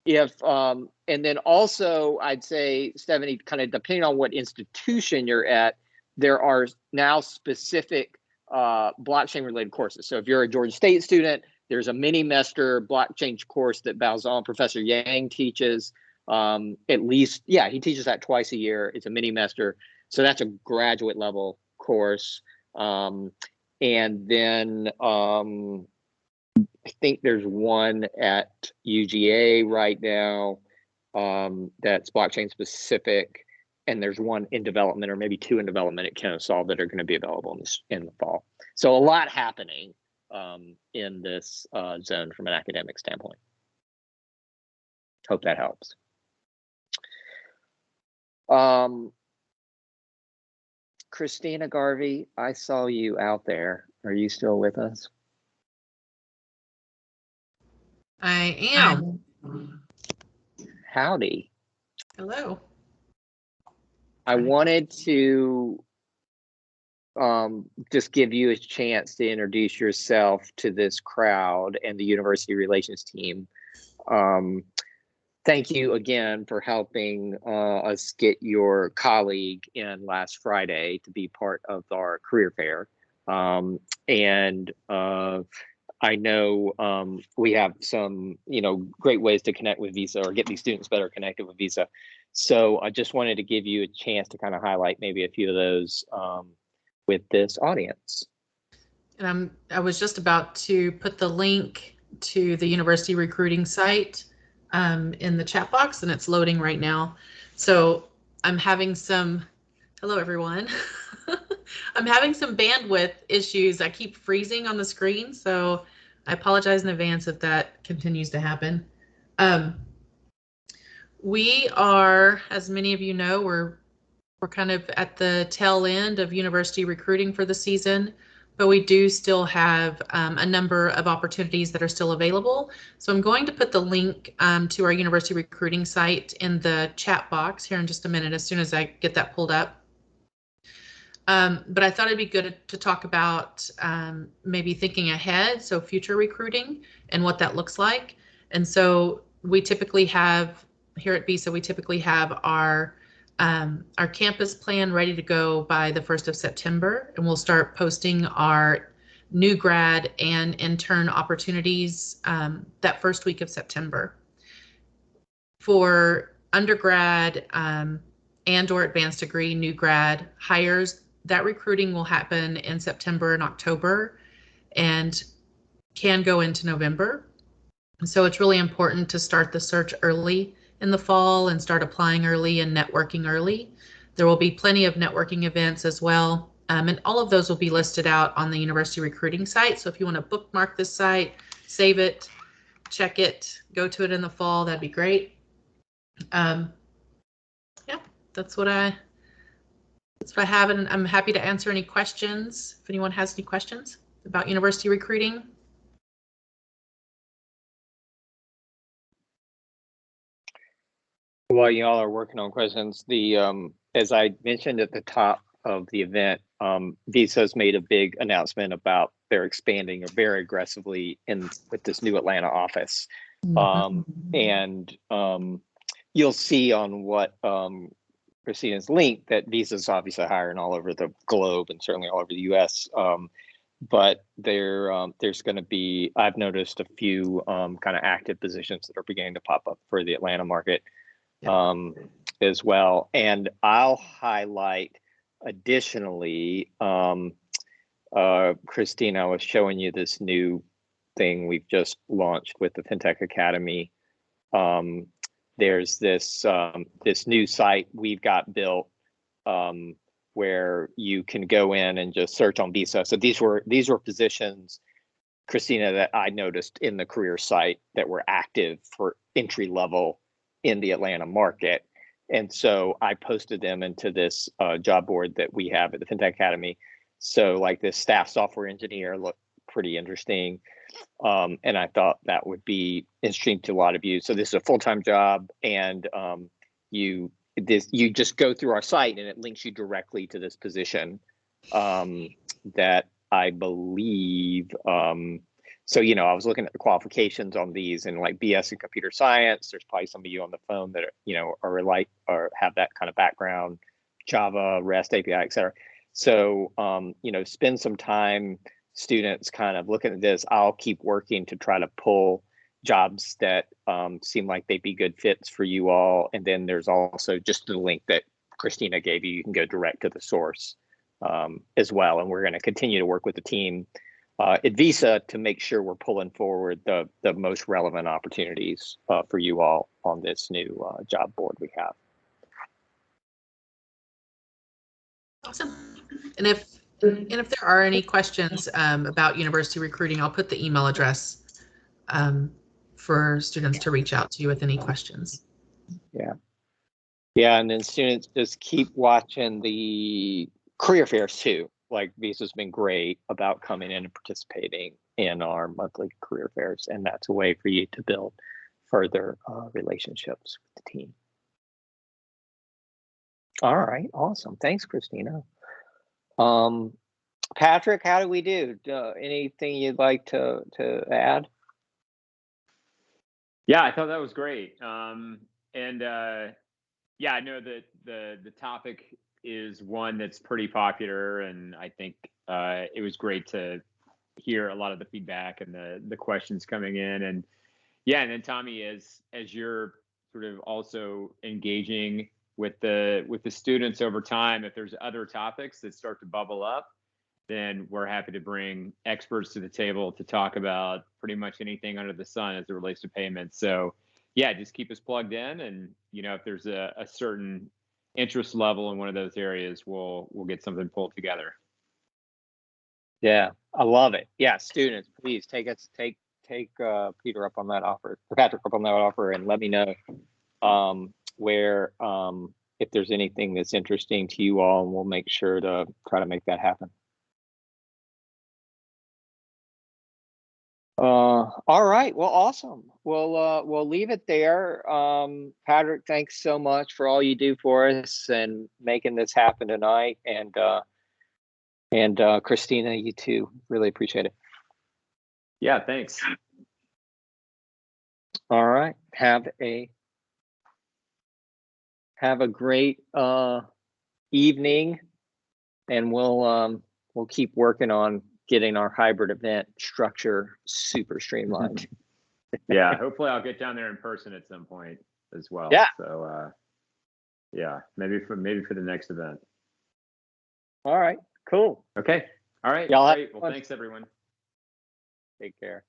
if and then also I'd say, Stephanie, kind of depending on what institution you're at, there are now specific blockchain related courses. So if you're a Georgia State student, there's a mini-mester blockchain course that Balzon, Professor Yang teaches. At least, yeah, he teaches that twice a year. It's a mini-mester. So that's a graduate level course. And then I think there's one at UGA right now that's blockchain specific, and there's one in development, or maybe two in development at Kennesaw that are going to be available in the fall. So a lot happening in this zone from an academic standpoint. Hope that helps. Christina Garvey, I saw you out there. Are you still with us? I am. Howdy. Hello. I wanted to just give you a chance to introduce yourself to this crowd and the university relations team. Thank you again for helping us get your colleague in last Friday to be part of our career fair. I know we have some, great ways to connect with Visa or get these students better connected with Visa. So I just wanted to give you a chance to kind of highlight maybe a few of those with this audience. And I was just about to put the link to the university recruiting site in the chat box, and it's loading right now. So I'm having some, hello everyone. I'm having some bandwidth issues. I keep freezing on the screen, so I apologize in advance if that continues to happen. We are, as many of you know, we're kind of at the tail end of university recruiting for the season, but we do still have a number of opportunities that are still available. So I'm going to put the link to our university recruiting site in the chat box here in just a minute, as soon as I get that pulled up. But I thought it'd be good to talk about maybe thinking ahead, so future recruiting and what that looks like. And so we typically have, here at Visa, we typically have our campus plan ready to go by the 1st of September, and we'll start posting our new grad and intern opportunities that first week of September. For undergrad and or advanced degree new grad hires, that recruiting will happen in September and October and can go into November. So it's really important to start the search early in the fall and start applying early and networking early. There will be plenty of networking events as well. And all of those will be listed out on the university recruiting site. So if you want to bookmark this site, save it, check it, go to it in the fall, that'd be great. Yeah, that's what I have, and I'm happy to answer any questions if anyone has any questions about university recruiting. While y'all are working on questions, as I mentioned at the top of the event, Visa's made a big announcement about they're expanding very aggressively with this new Atlanta office. You'll see on what Christina's link that Visa's obviously hiring all over the globe and certainly all over the US. But there's going to be, I've noticed a few kind of active positions that are beginning to pop up for the Atlanta market as well. And I'll highlight additionally, Christina, I was showing you this new thing we've just launched with the Fintech Academy. There's this new site we've got built where you can go in and just search on Visa. So these were positions, Christina, that I noticed in the career site that were active for entry level in the Atlanta market. And so I posted them into this job board that we have at the Fintech Academy. So like this staff software engineer looked pretty interesting. And I thought that would be interesting to a lot of you. So this is a full-time job, and you just go through our site and it links you directly to this position that I believe So, I was looking at the qualifications on these, and like BS in computer science, there's probably some of you on the phone that are like, or have that kind of background, Java, REST API, et cetera. So, spend some time, students, kind of looking at this. I'll keep working to try to pull jobs that seem like they'd be good fits for you all. And then there's also just the link that Christina gave you. You can go direct to the source as well. And we're going to continue to work with the team at Visa to make sure we're pulling forward the most relevant opportunities for you all on this new job board we have. Awesome. And if there are any questions about university recruiting, I'll put the email address for students to reach out to you with any questions. Yeah, and then students just keep watching the career fairs too. Like Visa's been great about coming in and participating in our monthly career fairs, and that's a way for you to build further relationships with the team. All right, awesome. Thanks, Christina. Patrick, how do we do? Anything you'd like to add? Yeah, I thought that was great. Yeah, I know that the topic is one that's pretty popular, and I think it was great to hear a lot of the feedback and the questions coming in. And yeah, and then Tommy, as you're sort of also engaging with the students over time, if there's other topics that start to bubble up, then we're happy to bring experts to the table to talk about pretty much anything under the sun as it relates to payments. So yeah, just keep us plugged in, and if there's a certain interest level in one of those areas, we'll get something pulled together. Yeah, I love it. Yeah, students, please take Peter up on that offer, or Patrick up on that offer, and let me know where if there's anything that's interesting to you all, and we'll make sure to try to make that happen. All right. Well, awesome. We'll leave it there. Patrick, thanks so much for all you do for us and making this happen tonight. And Christina, you too. Really appreciate it. Yeah, thanks. All right. Have a great evening, and we'll keep working on getting our hybrid event structure super streamlined. Yeah, hopefully I'll get down there in person at some point as well. Yeah. So yeah, maybe for the next event. All right, cool. Okay. All right. Y'all great. Well, thanks everyone. Take care.